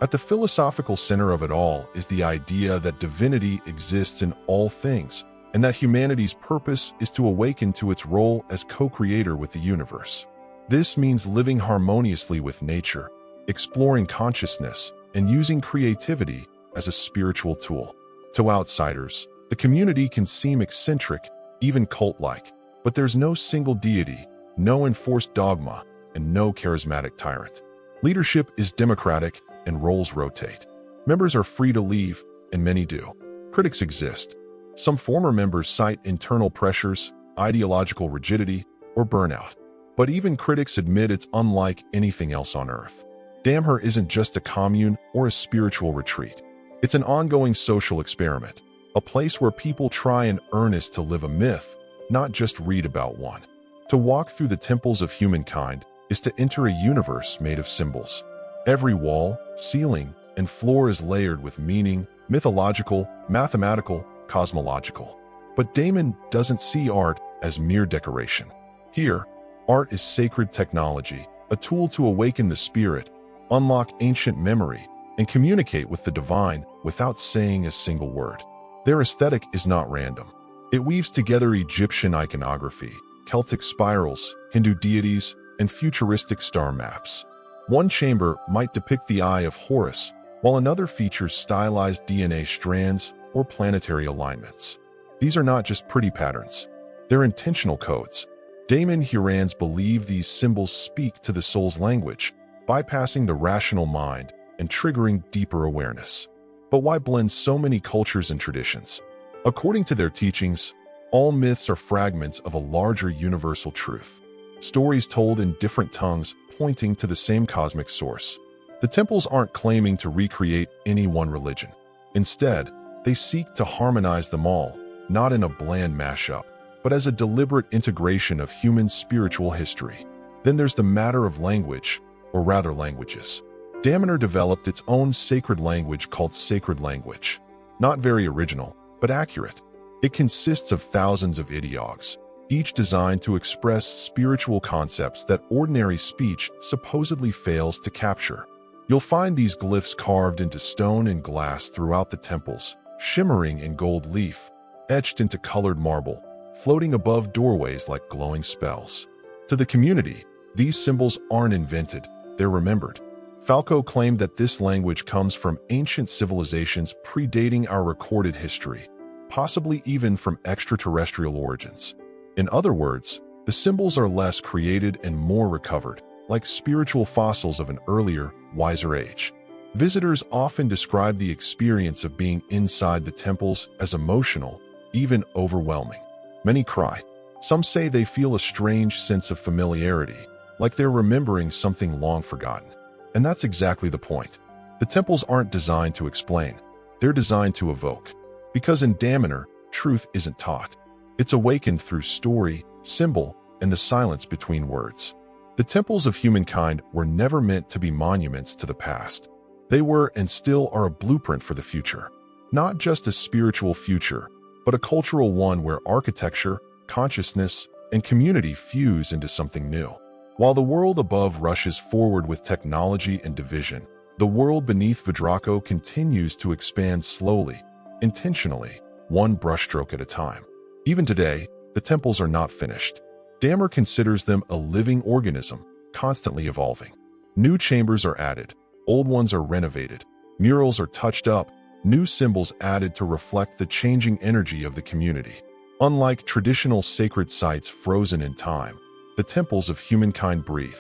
At the philosophical center of it all is the idea that divinity exists in all things, and that humanity's purpose is to awaken to its role as co-creator with the universe. This means living harmoniously with nature, exploring consciousness, and using creativity as a spiritual tool. To outsiders, the community can seem eccentric, even cult-like, but there's no single deity, no enforced dogma, and no charismatic tyrant. Leadership is democratic and roles rotate. Members are free to leave, and many do. Critics exist. Some former members cite internal pressures, ideological rigidity, or burnout. But even critics admit it's unlike anything else on Earth. Damanhur isn't just a commune or a spiritual retreat. It's an ongoing social experiment, a place where people try in earnest to live a myth, not just read about one. To walk through the temples of humankind is to enter a universe made of symbols. Every wall, ceiling, and floor is layered with meaning, mythological, mathematical, cosmological. But Daman doesn't see art as mere decoration. Here, art is sacred technology, a tool to awaken the spirit, unlock ancient memory, and communicate with the divine without saying a single word. Their aesthetic is not random. It weaves together Egyptian iconography, Celtic spirals, Hindu deities, and futuristic star maps. One chamber might depict the Eye of Horus, while another features stylized DNA strands or planetary alignments. These are not just pretty patterns. They're intentional codes. Damon Hurans believe these symbols speak to the soul's language, bypassing the rational mind and triggering deeper awareness. But why blend so many cultures and traditions? According to their teachings, all myths are fragments of a larger universal truth. Stories told in different tongues pointing to the same cosmic source. The temples aren't claiming to recreate any one religion. Instead, they seek to harmonize them all, not in a bland mashup, but as a deliberate integration of human spiritual history. Then there's the matter of language, or rather languages. Damanhur developed its own sacred language called sacred language. Not very original, but accurate. It consists of thousands of ideogs, each designed to express spiritual concepts that ordinary speech supposedly fails to capture. You'll find these glyphs carved into stone and glass throughout the temples, shimmering in gold leaf, etched into colored marble, floating above doorways like glowing spells. To the community, these symbols aren't invented, they're remembered. Falco claimed that this language comes from ancient civilizations predating our recorded history, possibly even from extraterrestrial origins. In other words, the symbols are less created and more recovered, like spiritual fossils of an earlier, wiser age. Visitors often describe the experience of being inside the temples as emotional, even overwhelming. Many cry. Some say they feel a strange sense of familiarity, like they're remembering something long forgotten. And that's exactly the point. The temples aren't designed to explain. They're designed to evoke. Because in Damanhur, truth isn't taught. It's awakened through story, symbol, and the silence between words. The temples of humankind were never meant to be monuments to the past. They were and still are a blueprint for the future. Not just a spiritual future, but a cultural one where architecture, consciousness, and community fuse into something new. While the world above rushes forward with technology and division, the world beneath Vidraco continues to expand slowly, intentionally, one brushstroke at a time. Even today, the temples are not finished. Damanhur considers them a living organism, constantly evolving. New chambers are added, old ones are renovated, murals are touched up, new symbols added to reflect the changing energy of the community. Unlike traditional sacred sites frozen in time, the temples of humankind breathe.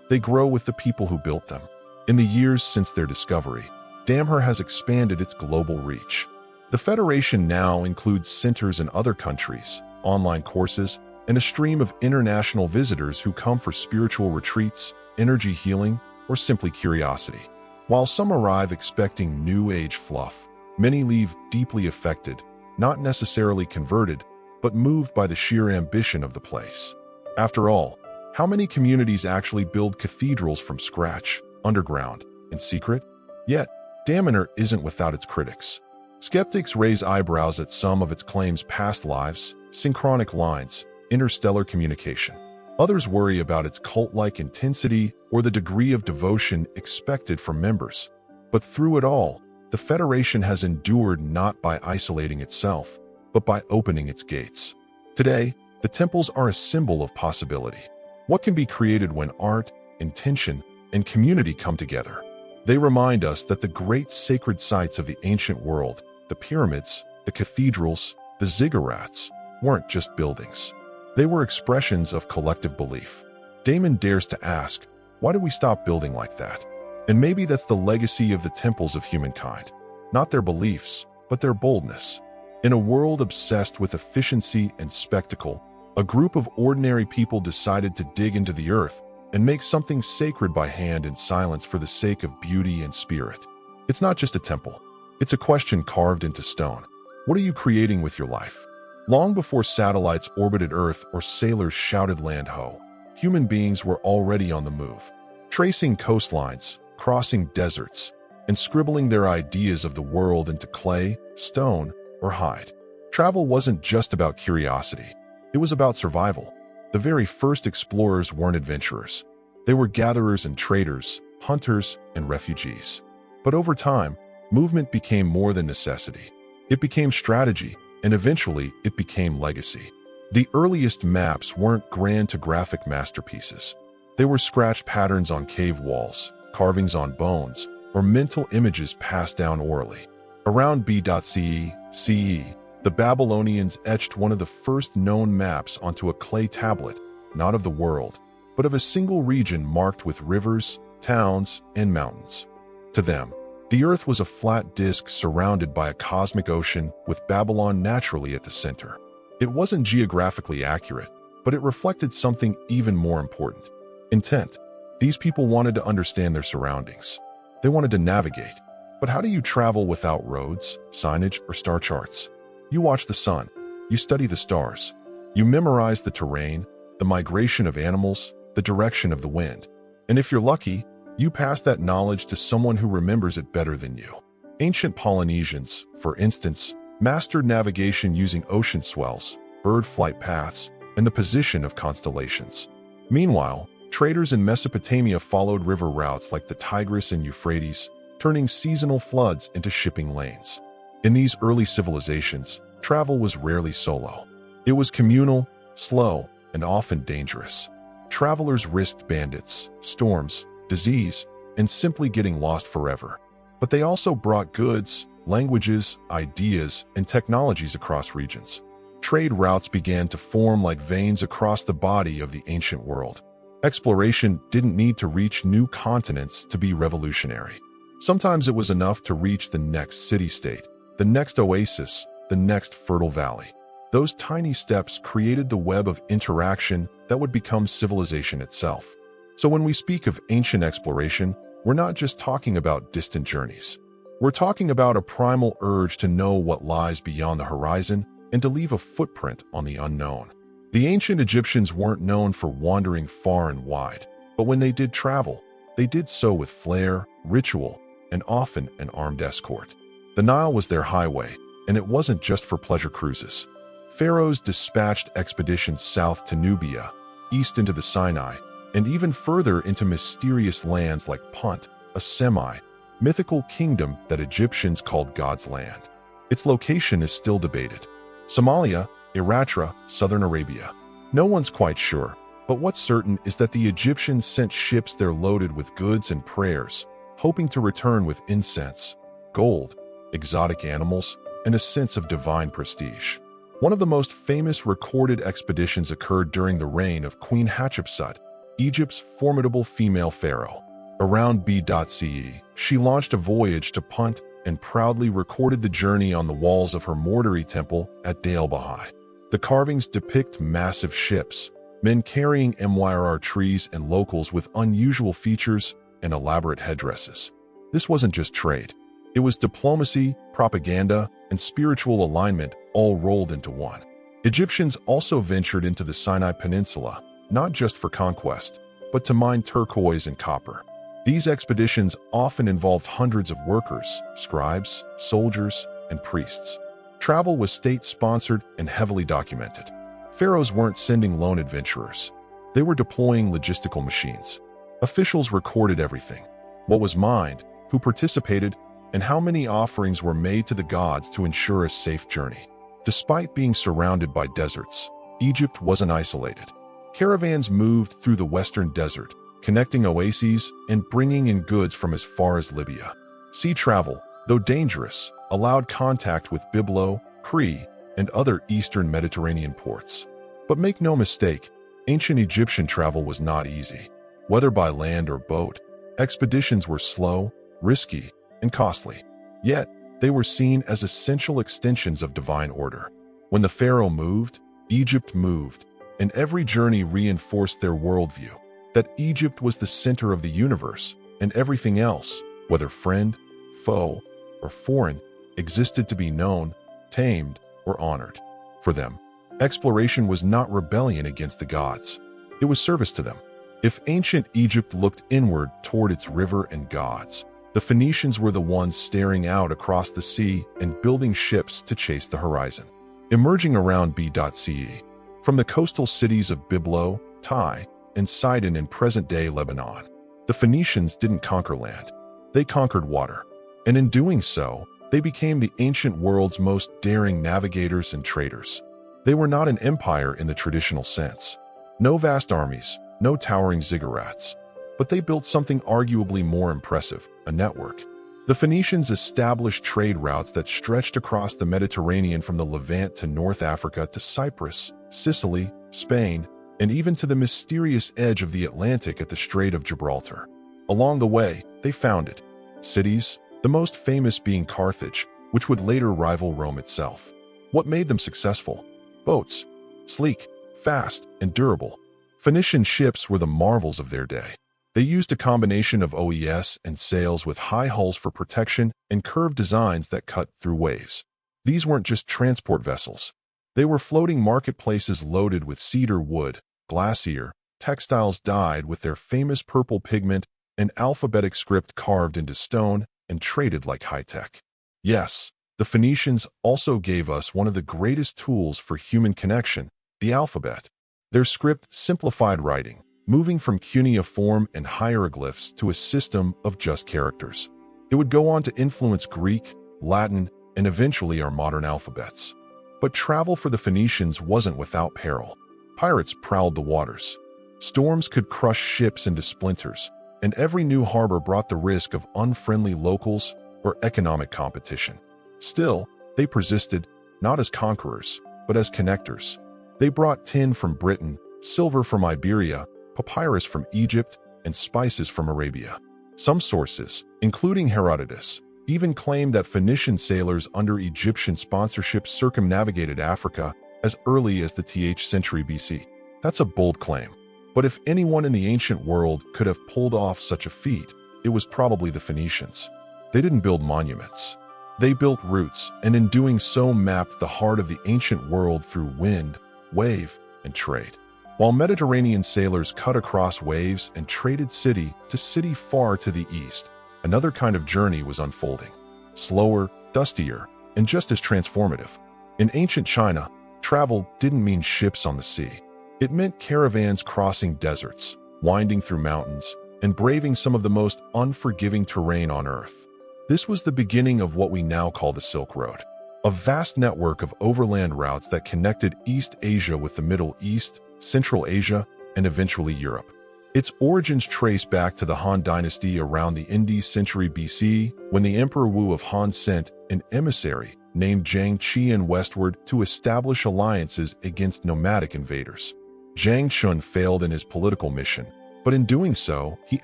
They grow with the people who built them. In the years since their discovery, Damanhur has expanded its global reach. The Federation now includes centers in other countries, online courses, and a stream of international visitors who come for spiritual retreats, energy healing, or simply curiosity. While some arrive expecting New Age fluff, many leave deeply affected, not necessarily converted, but moved by the sheer ambition of the place. After all, how many communities actually build cathedrals from scratch, underground, in secret? Yet, Damanhur isn't without its critics. Skeptics raise eyebrows at some of its claims: past lives, synchronic lines, interstellar communication. Others worry about its cult-like intensity or the degree of devotion expected from members. But through it all, the Federation has endured not by isolating itself, but by opening its gates. Today, the temples are a symbol of possibility. What can be created when art, intention, and community come together? They remind us that the great sacred sites of the ancient world, the pyramids, the cathedrals, the ziggurats, weren't just buildings. They were expressions of collective belief. Damon dares to ask, why do we stop building like that? And maybe that's the legacy of the temples of humankind. Not their beliefs, but their boldness. In a world obsessed with efficiency and spectacle, a group of ordinary people decided to dig into the earth and make something sacred by hand in silence for the sake of beauty and spirit. It's not just a temple. It's a question carved into stone. What are you creating with your life? Long before satellites orbited Earth or sailors shouted land ho, human beings were already on the move, tracing coastlines, crossing deserts, and scribbling their ideas of the world into clay, stone, or hide. Travel wasn't just about curiosity. It was about survival. The very first explorers weren't adventurers. They were gatherers and traders, hunters and refugees. But over time, movement became more than necessity. It became strategy, and eventually it became legacy. The earliest maps weren't grand to graphic masterpieces. They were scratched patterns on cave walls, carvings on bones, or mental images passed down orally. Around BCE, the Babylonians etched one of the first known maps onto a clay tablet, not of the world, but of a single region marked with rivers, towns, and mountains. To them, the earth was a flat disk surrounded by a cosmic ocean with Babylon naturally at the center. It wasn't geographically accurate, but it reflected something even more important: intent. These people wanted to understand their surroundings. They wanted to navigate. But how do you travel without roads, signage, or star charts? You watch the sun. You study the stars. You memorize the terrain, the migration of animals, the direction of the wind. And if you're lucky, you pass that knowledge to someone who remembers it better than you. Ancient Polynesians, for instance, mastered navigation using ocean swells, bird flight paths, and the position of constellations. Meanwhile, traders in Mesopotamia followed river routes like the Tigris and Euphrates, turning seasonal floods into shipping lanes. In these early civilizations, travel was rarely solo. It was communal, slow, and often dangerous. Travelers risked bandits, storms, disease, and simply getting lost forever. But they also brought goods, languages, ideas, and technologies across regions. Trade routes began to form like veins across the body of the ancient world. Exploration didn't need to reach new continents to be revolutionary. Sometimes it was enough to reach the next city-state, the next oasis, the next fertile valley. Those tiny steps created the web of interaction that would become civilization itself. So when we speak of ancient exploration, we're not just talking about distant journeys. We're talking about a primal urge to know what lies beyond the horizon and to leave a footprint on the unknown. The ancient Egyptians weren't known for wandering far and wide, but when they did travel, they did so with flair, ritual, and often an armed escort. The Nile was their highway, and it wasn't just for pleasure cruises. Pharaohs dispatched expeditions south to Nubia, east into the Sinai, and even further into mysterious lands like Punt, a semi-mythical kingdom that Egyptians called God's land. Its location is still debated. Somalia, Eritrea, southern Arabia. No one's quite sure, but what's certain is that the Egyptians sent ships there loaded with goods and prayers, hoping to return with incense, gold, exotic animals, and a sense of divine prestige. One of the most famous recorded expeditions occurred during the reign of Queen Hatshepsut, Egypt's formidable female pharaoh. Around BCE, she launched a voyage to Punt and proudly recorded the journey on the walls of her mortuary temple at Deir Bahai. The carvings depict massive ships, men carrying myr trees, and locals with unusual features and elaborate headdresses. This wasn't just trade. It was diplomacy, propaganda, and spiritual alignment all rolled into one. Egyptians also ventured into the Sinai Peninsula, not just for conquest, but to mine turquoise and copper. These expeditions often involved hundreds of workers, scribes, soldiers, and priests. Travel was state-sponsored and heavily documented. Pharaohs weren't sending lone adventurers. They were deploying logistical machines. Officials recorded everything: what was mined, who participated, and how many offerings were made to the gods to ensure a safe journey. Despite being surrounded by deserts, Egypt wasn't isolated. Caravans moved through the western desert, connecting oases and bringing in goods from as far as Libya. Sea travel, though dangerous, allowed contact with Byblo, Crete, and other eastern Mediterranean ports. But make no mistake, ancient Egyptian travel was not easy. Whether by land or boat, expeditions were slow, risky, and costly. Yet, they were seen as essential extensions of divine order. When the pharaoh moved, Egypt moved, and every journey reinforced their worldview, that Egypt was the center of the universe, and everything else, whether friend, foe, or foreign, existed to be known, tamed, or honored. For them, exploration was not rebellion against the gods. It was service to them. If ancient Egypt looked inward toward its river and gods, the Phoenicians were the ones staring out across the sea and building ships to chase the horizon. Emerging around BCE, from the coastal cities of Byblo, Tai, and Sidon in present-day Lebanon, the Phoenicians didn't conquer land. They conquered water. And in doing so, they became the ancient world's most daring navigators and traders. They were not an empire in the traditional sense. No vast armies, no towering ziggurats. But they built something arguably more impressive, a network. The Phoenicians established trade routes that stretched across the Mediterranean from the Levant to North Africa to Cyprus, Sicily, Spain, and even to the mysterious edge of the Atlantic at the Strait of Gibraltar. Along the way, they founded cities, the most famous being Carthage, which would later rival Rome itself. What made them successful? Boats. Sleek, fast, and durable. Phoenician ships were the marvels of their day. They used a combination of OES and sails with high hulls for protection and curved designs that cut through waves. These weren't just transport vessels. They were floating marketplaces loaded with cedar wood, glacier, textiles dyed with their famous purple pigment, and alphabetic script carved into stone and traded like high-tech. Yes, the Phoenicians also gave us one of the greatest tools for human connection, the alphabet. Their script simplified writing, moving from cuneiform and hieroglyphs to a system of just characters. It would go on to influence Greek, Latin, and eventually our modern alphabets. But travel for the Phoenicians wasn't without peril. Pirates prowled the waters. Storms could crush ships into splinters, and every new harbor brought the risk of unfriendly locals or economic competition. Still, they persisted, not as conquerors, but as connectors. They brought tin from Britain, silver from Iberia, papyrus from Egypt, and spices from Arabia. Some sources, including Herodotus, even claim that Phoenician sailors under Egyptian sponsorship circumnavigated Africa as early as the 10th century BC. That's a bold claim. But if anyone in the ancient world could have pulled off such a feat, it was probably the Phoenicians. They didn't build monuments. They built routes, and in doing so mapped the heart of the ancient world through wind, wave, and trade. While Mediterranean sailors cut across waves and traded city to city far to the east, another kind of journey was unfolding. Slower, dustier, and just as transformative. In ancient China, travel didn't mean ships on the sea. It meant caravans crossing deserts, winding through mountains, and braving some of the most unforgiving terrain on Earth. This was the beginning of what we now call the Silk Road, a vast network of overland routes that connected East Asia with the Middle East, Central Asia, and eventually Europe. Its origins trace back to the Han Dynasty around the Indus century BC, when the Emperor Wu of Han sent an emissary named Zhang Qian westward to establish alliances against nomadic invaders. Zhang Chun failed in his political mission, but in doing so, he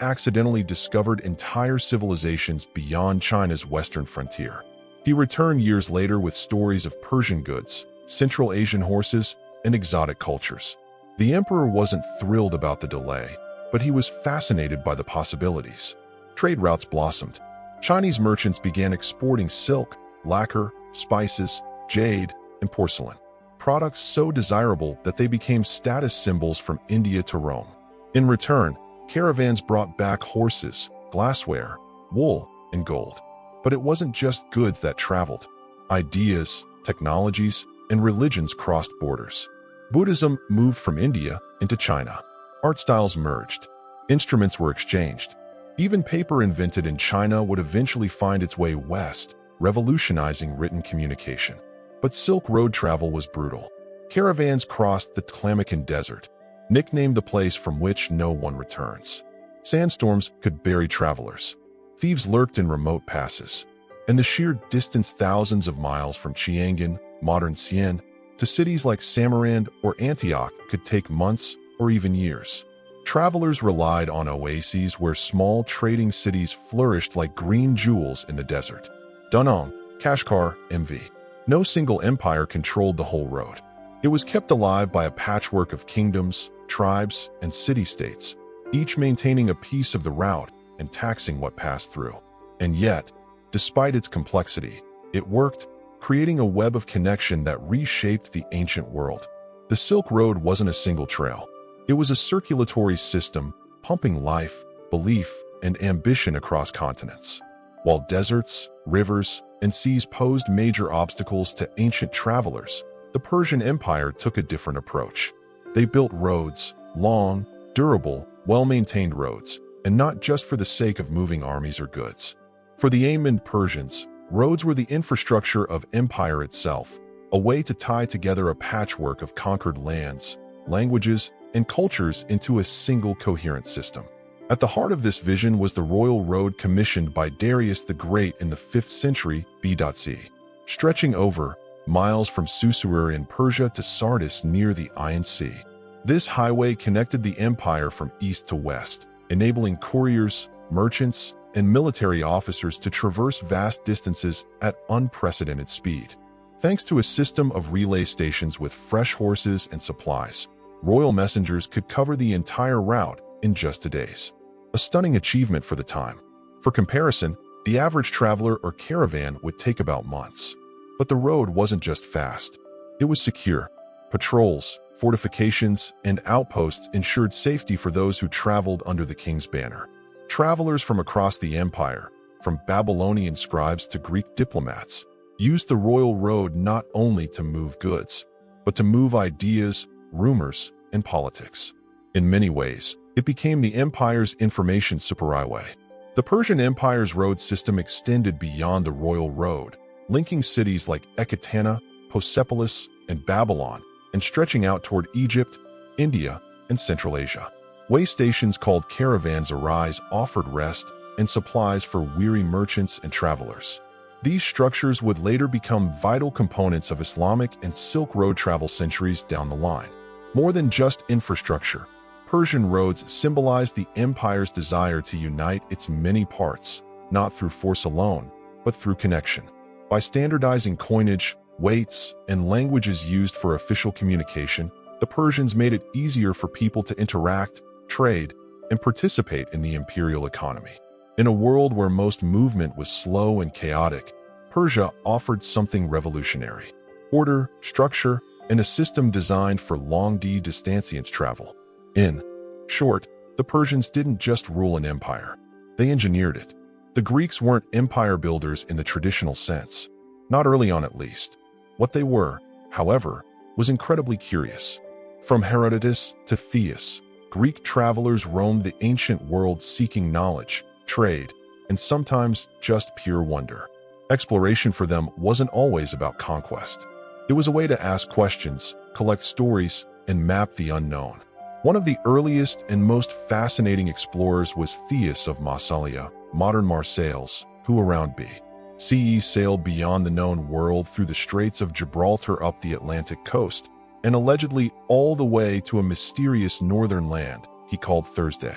accidentally discovered entire civilizations beyond China's western frontier. He returned years later with stories of Persian goods, Central Asian horses, and exotic cultures. The emperor wasn't thrilled about the delay, but he was fascinated by the possibilities. Trade routes blossomed. Chinese merchants began exporting silk, lacquer, spices, jade, and porcelain. Products so desirable that they became status symbols from India to Rome. In return, caravans brought back horses, glassware, wool, and gold. But it wasn't just goods that traveled. Ideas, technologies, and religions crossed borders. Buddhism moved from India into China. Art styles merged. Instruments were exchanged. Even paper invented in China would eventually find its way west, revolutionizing written communication. But Silk Road travel was brutal. Caravans crossed the Tlamacan Desert, nicknamed the place from which no one returns. Sandstorms could bury travelers. Thieves lurked in remote passes. And the sheer distance thousands of miles from Chiangin, modern Xi'an, to cities like Samarkand or Antioch could take months or even years. Travelers relied on oases where small trading cities flourished like green jewels in the desert. Dunong, Kashgar, MV. No single empire controlled the whole road. It was kept alive by a patchwork of kingdoms, tribes, and city-states, each maintaining a piece of the route and taxing what passed through. And yet, despite its complexity, it worked, creating a web of connection that reshaped the ancient world. The Silk Road wasn't a single trail. It was a circulatory system, pumping life, belief, and ambition across continents. While deserts, rivers, and seas posed major obstacles to ancient travelers, the Persian Empire took a different approach. They built roads, long, durable, well-maintained roads, and not just for the sake of moving armies or goods. For the Aymid Persians, roads were the infrastructure of empire itself, a way to tie together a patchwork of conquered lands, languages, and cultures into a single coherent system. At the heart of this vision was the royal road commissioned by Darius the Great in the 5th century BC, stretching over miles from Susur in Persia to Sardis near the Iron Sea. This highway connected the empire from east to west, enabling couriers, merchants, and military officers to traverse vast distances at unprecedented speed. Thanks to a system of relay stations with fresh horses and supplies, royal messengers could cover the entire route in just 2 days. A stunning achievement for the time. For comparison, the average traveler or caravan would take about months. But the road wasn't just fast. It was secure. Patrols, fortifications, and outposts ensured safety for those who traveled under the king's banner. Travelers from across the empire, from Babylonian scribes to Greek diplomats, used the royal road not only to move goods, but to move ideas, rumors, and politics. In many ways, it became the empire's information superhighway. The Persian Empire's road system extended beyond the royal road, linking cities like Ecbatana, Persepolis, and Babylon, and stretching out toward Egypt, India, and Central Asia. Way stations called caravans offered rest and supplies for weary merchants and travelers. These structures would later become vital components of Islamic and Silk Road travel centuries down the line. More than just infrastructure, Persian roads symbolized the empire's desire to unite its many parts, not through force alone, but through connection. By standardizing coinage, weights, and languages used for official communication, the Persians made it easier for people to interact, trade, and participate in the imperial economy. In a world where most movement was slow and chaotic, Persia offered something revolutionary: order, structure, and a system designed for long-distance travel. In short, the Persians didn't just rule an empire. They engineered it. The Greeks weren't empire builders in the traditional sense. Not early on, at least. What they were, however, was incredibly curious. From Herodotus to Theus, Greek travelers roamed the ancient world seeking knowledge, trade, and sometimes just pure wonder. Exploration for them wasn't always about conquest. It was a way to ask questions, collect stories, and map the unknown. One of the earliest and most fascinating explorers was Theus of Massalia, modern Marseilles, who around BCE sailed beyond the known world through the Straits of Gibraltar up the Atlantic coast, and allegedly all the way to a mysterious northern land he called Thursday.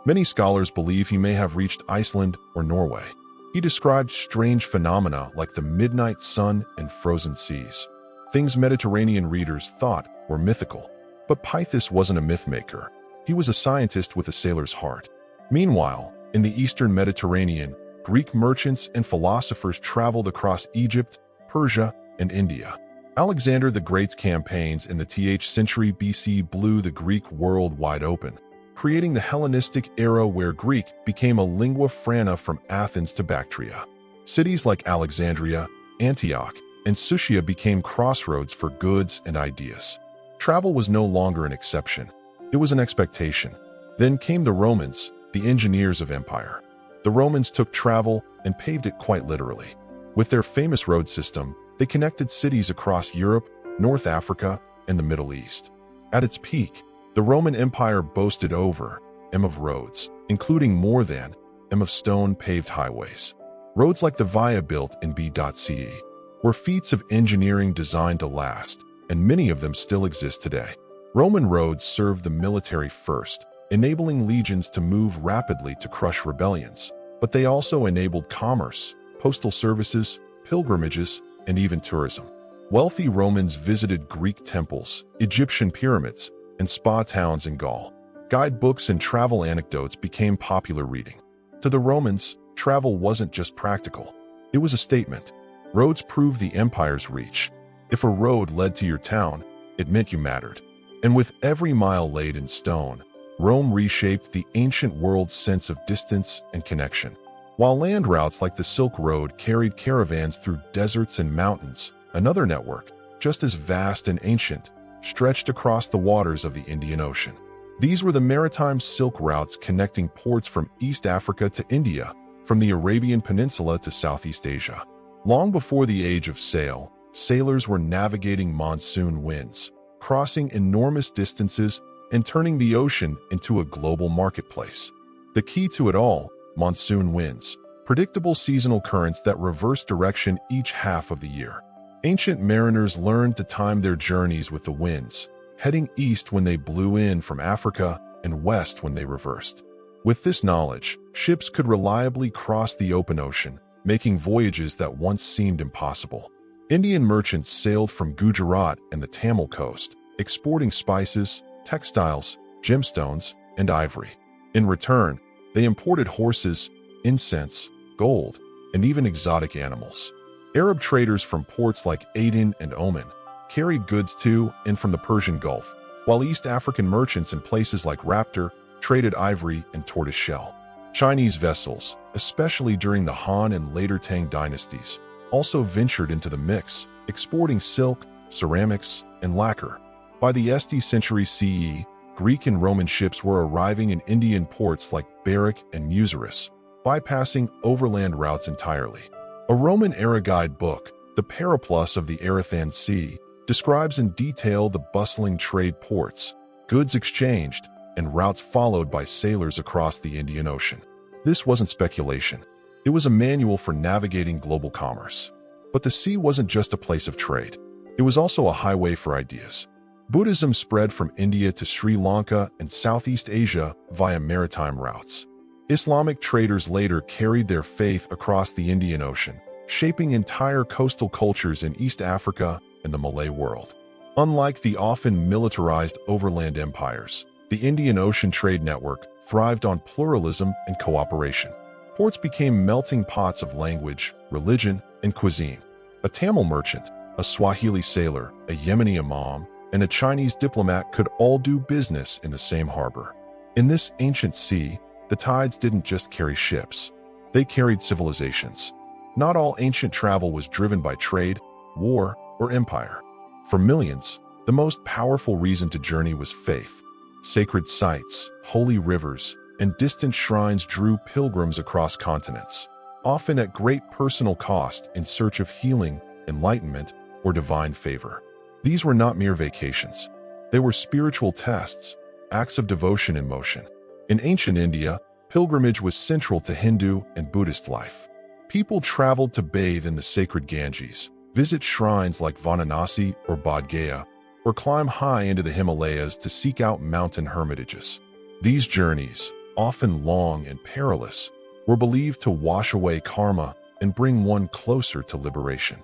Many scholars believe he may have reached Iceland or Norway. He described strange phenomena like the midnight sun and frozen seas, things Mediterranean readers thought were mythical. But Pythus wasn't a mythmaker. He was a scientist with a sailor's heart. Meanwhile, in the eastern Mediterranean, Greek merchants and philosophers traveled across Egypt, Persia, and India. Alexander the Great's campaigns in the 10th century BC blew the Greek world wide open, creating the Hellenistic era where Greek became a lingua franca from Athens to Bactria. Cities like Alexandria, Antioch, and Susia became crossroads for goods and ideas. Travel was no longer an exception. It was an expectation. Then came the Romans, the engineers of empire. The Romans took travel and paved it quite literally. With their famous road system, they connected cities across Europe, North Africa, and the Middle East. At its peak, the Roman Empire boasted over m of roads, including more than m of stone-paved highways. Roads like the Via built in BCE were feats of engineering designed to last, and many of them still exist today. Roman roads served the military first, enabling legions to move rapidly to crush rebellions, but they also enabled commerce, postal services, pilgrimages, and even tourism. Wealthy Romans visited Greek temples, Egyptian pyramids, and spa towns in Gaul. Guidebooks and travel anecdotes became popular reading. To the Romans, travel wasn't just practical. It was a statement. Roads proved the empire's reach. If a road led to your town, it meant you mattered. And with every mile laid in stone, Rome reshaped the ancient world's sense of distance and connection. While land routes like the Silk Road carried caravans through deserts and mountains, another network, just as vast and ancient, stretched across the waters of the Indian Ocean. These were the maritime silk routes connecting ports from East Africa to India, from the Arabian Peninsula to Southeast Asia. Long before the age of sail, sailors were navigating monsoon winds, crossing enormous distances and turning the ocean into a global marketplace. The key to it all, monsoon winds, predictable seasonal currents that reverse direction each half of the year. Ancient mariners learned to time their journeys with the winds, heading east when they blew in from Africa and west when they reversed. With this knowledge, ships could reliably cross the open ocean, making voyages that once seemed impossible. Indian merchants sailed from Gujarat and the Tamil coast, exporting spices, textiles, gemstones, and ivory. In return, they imported horses, incense, gold, and even exotic animals. Arab traders from ports like Aden and Oman carried goods to and from the Persian Gulf, while East African merchants in places like Raptor traded ivory and tortoiseshell. Chinese vessels, especially during the Han and later Tang dynasties, also ventured into the mix, exporting silk, ceramics, and lacquer. By the st century CE, Greek and Roman ships were arriving in Indian ports like Barak and Musaris, bypassing overland routes entirely. A Roman-era guidebook, The Periplus of the Erythraean Sea, describes in detail the bustling trade ports, goods exchanged, and routes followed by sailors across the Indian Ocean. This wasn't speculation. It was a manual for navigating global commerce. But the sea wasn't just a place of trade. It was also a highway for ideas. Buddhism spread from India to Sri Lanka and Southeast Asia via maritime routes. Islamic traders later carried their faith across the Indian Ocean, shaping entire coastal cultures in East Africa and the Malay world. Unlike the often militarized overland empires, the Indian Ocean trade network thrived on pluralism and cooperation. Ports became melting pots of language, religion, and cuisine. A Tamil merchant, a Swahili sailor, a Yemeni imam, and a Chinese diplomat could all do business in the same harbor. In this ancient sea, the tides didn't just carry ships. They carried civilizations. Not all ancient travel was driven by trade, war, or empire. For millions, the most powerful reason to journey was faith. Sacred sites, holy rivers, and distant shrines drew pilgrims across continents, often at great personal cost in search of healing, enlightenment, or divine favor. These were not mere vacations. They were spiritual tests, acts of devotion in motion. In ancient India, pilgrimage was central to Hindu and Buddhist life. People traveled to bathe in the sacred Ganges, visit shrines like Varanasi or Bodh Gaya, or climb high into the Himalayas to seek out mountain hermitages. These journeys, often long and perilous, were believed to wash away karma and bring one closer to liberation.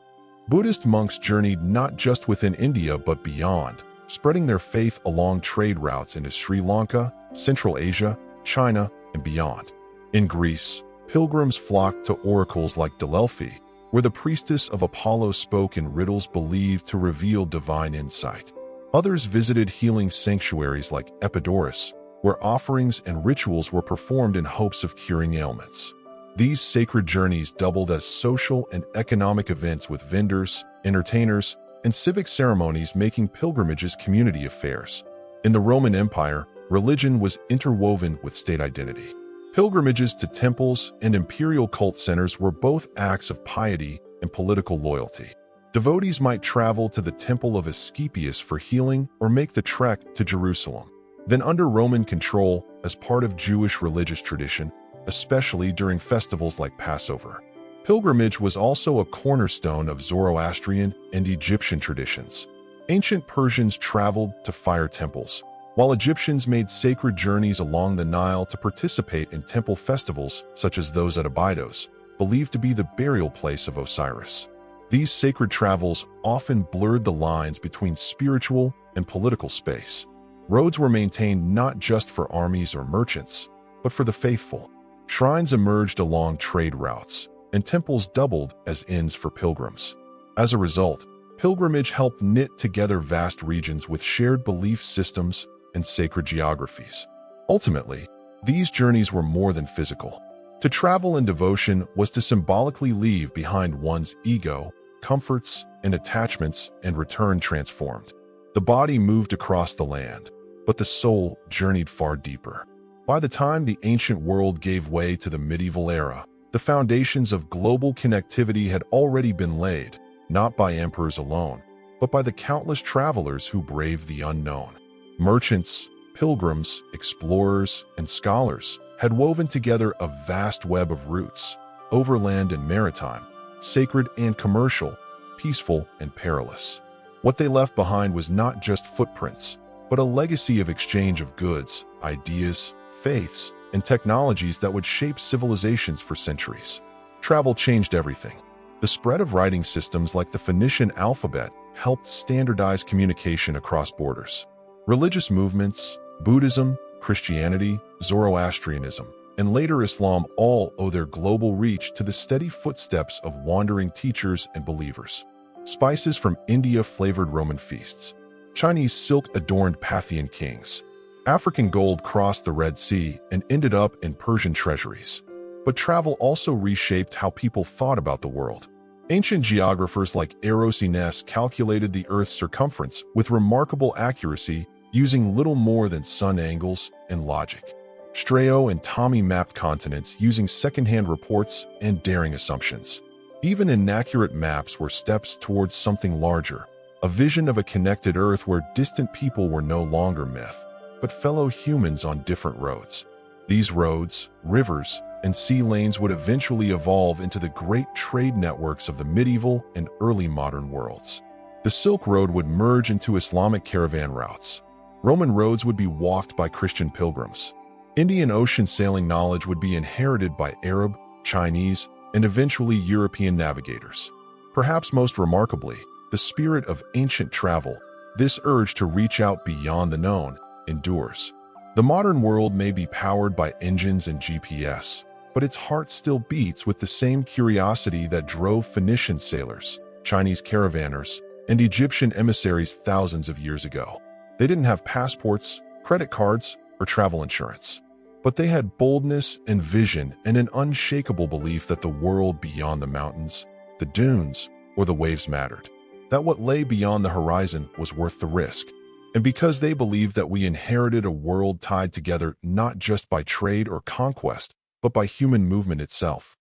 Buddhist monks journeyed not just within India but beyond, spreading their faith along trade routes into Sri Lanka, Central Asia, China, and beyond. In Greece, pilgrims flocked to oracles like Delphi, where the priestess of Apollo spoke in riddles believed to reveal divine insight. Others visited healing sanctuaries like Epidaurus, where offerings and rituals were performed in hopes of curing ailments. These sacred journeys doubled as social and economic events with vendors, entertainers, and civic ceremonies making pilgrimages community affairs. In the Roman Empire, religion was interwoven with state identity. Pilgrimages to temples and imperial cult centers were both acts of piety and political loyalty. Devotees might travel to the Temple of Asclepius for healing or make the trek to Jerusalem. Then under Roman control, as part of Jewish religious tradition, especially during festivals like Passover. Pilgrimage was also a cornerstone of Zoroastrian and Egyptian traditions. Ancient Persians traveled to fire temples, while Egyptians made sacred journeys along the Nile to participate in temple festivals such as those at Abydos, believed to be the burial place of Osiris. These sacred travels often blurred the lines between spiritual and political space. Roads were maintained not just for armies or merchants, but for the faithful. Shrines emerged along trade routes, and temples doubled as inns for pilgrims. As a result, pilgrimage helped knit together vast regions with shared belief systems and sacred geographies. Ultimately, these journeys were more than physical. To travel in devotion was to symbolically leave behind one's ego, comforts, and attachments and return transformed. The body moved across the land, but the soul journeyed far deeper. By the time the ancient world gave way to the medieval era, the foundations of global connectivity had already been laid, not by emperors alone, but by the countless travelers who braved the unknown. Merchants, pilgrims, explorers, and scholars had woven together a vast web of routes, overland and maritime, sacred and commercial, peaceful and perilous. What they left behind was not just footprints, but a legacy of exchange of goods, ideas, faiths, and technologies that would shape civilizations for centuries. Travel changed everything. The spread of writing systems like the Phoenician alphabet helped standardize communication across borders. Religious movements, Buddhism, Christianity, Zoroastrianism, and later Islam all owe their global reach to the steady footsteps of wandering teachers and believers. Spices from India flavored Roman feasts. Chinese silk adorned Parthian kings. African gold crossed the Red Sea and ended up in Persian treasuries. But travel also reshaped how people thought about the world. Ancient geographers like Eratosthenes calculated the Earth's circumference with remarkable accuracy using little more than sun angles and logic. Strabo and Ptolemy mapped continents using second-hand reports and daring assumptions. Even inaccurate maps were steps towards something larger, a vision of a connected Earth where distant people were no longer myth, but fellow humans on different roads. These roads, rivers, and sea lanes would eventually evolve into the great trade networks of the medieval and early modern worlds. The Silk Road would merge into Islamic caravan routes. Roman roads would be walked by Christian pilgrims. Indian Ocean sailing knowledge would be inherited by Arab, Chinese, and eventually European navigators. Perhaps most remarkably, the spirit of ancient travel, this urge to reach out beyond the known, endures. The modern world may be powered by engines and GPS, but its heart still beats with the same curiosity that drove Phoenician sailors, Chinese caravanners, and Egyptian emissaries thousands of years ago. They didn't have passports, credit cards, or travel insurance, but they had boldness and vision and an unshakable belief that the world beyond the mountains, the dunes, or the waves mattered, that what lay beyond the horizon was worth the risk. And because they believed that we inherited a world tied together not just by trade or conquest, but by human movement itself.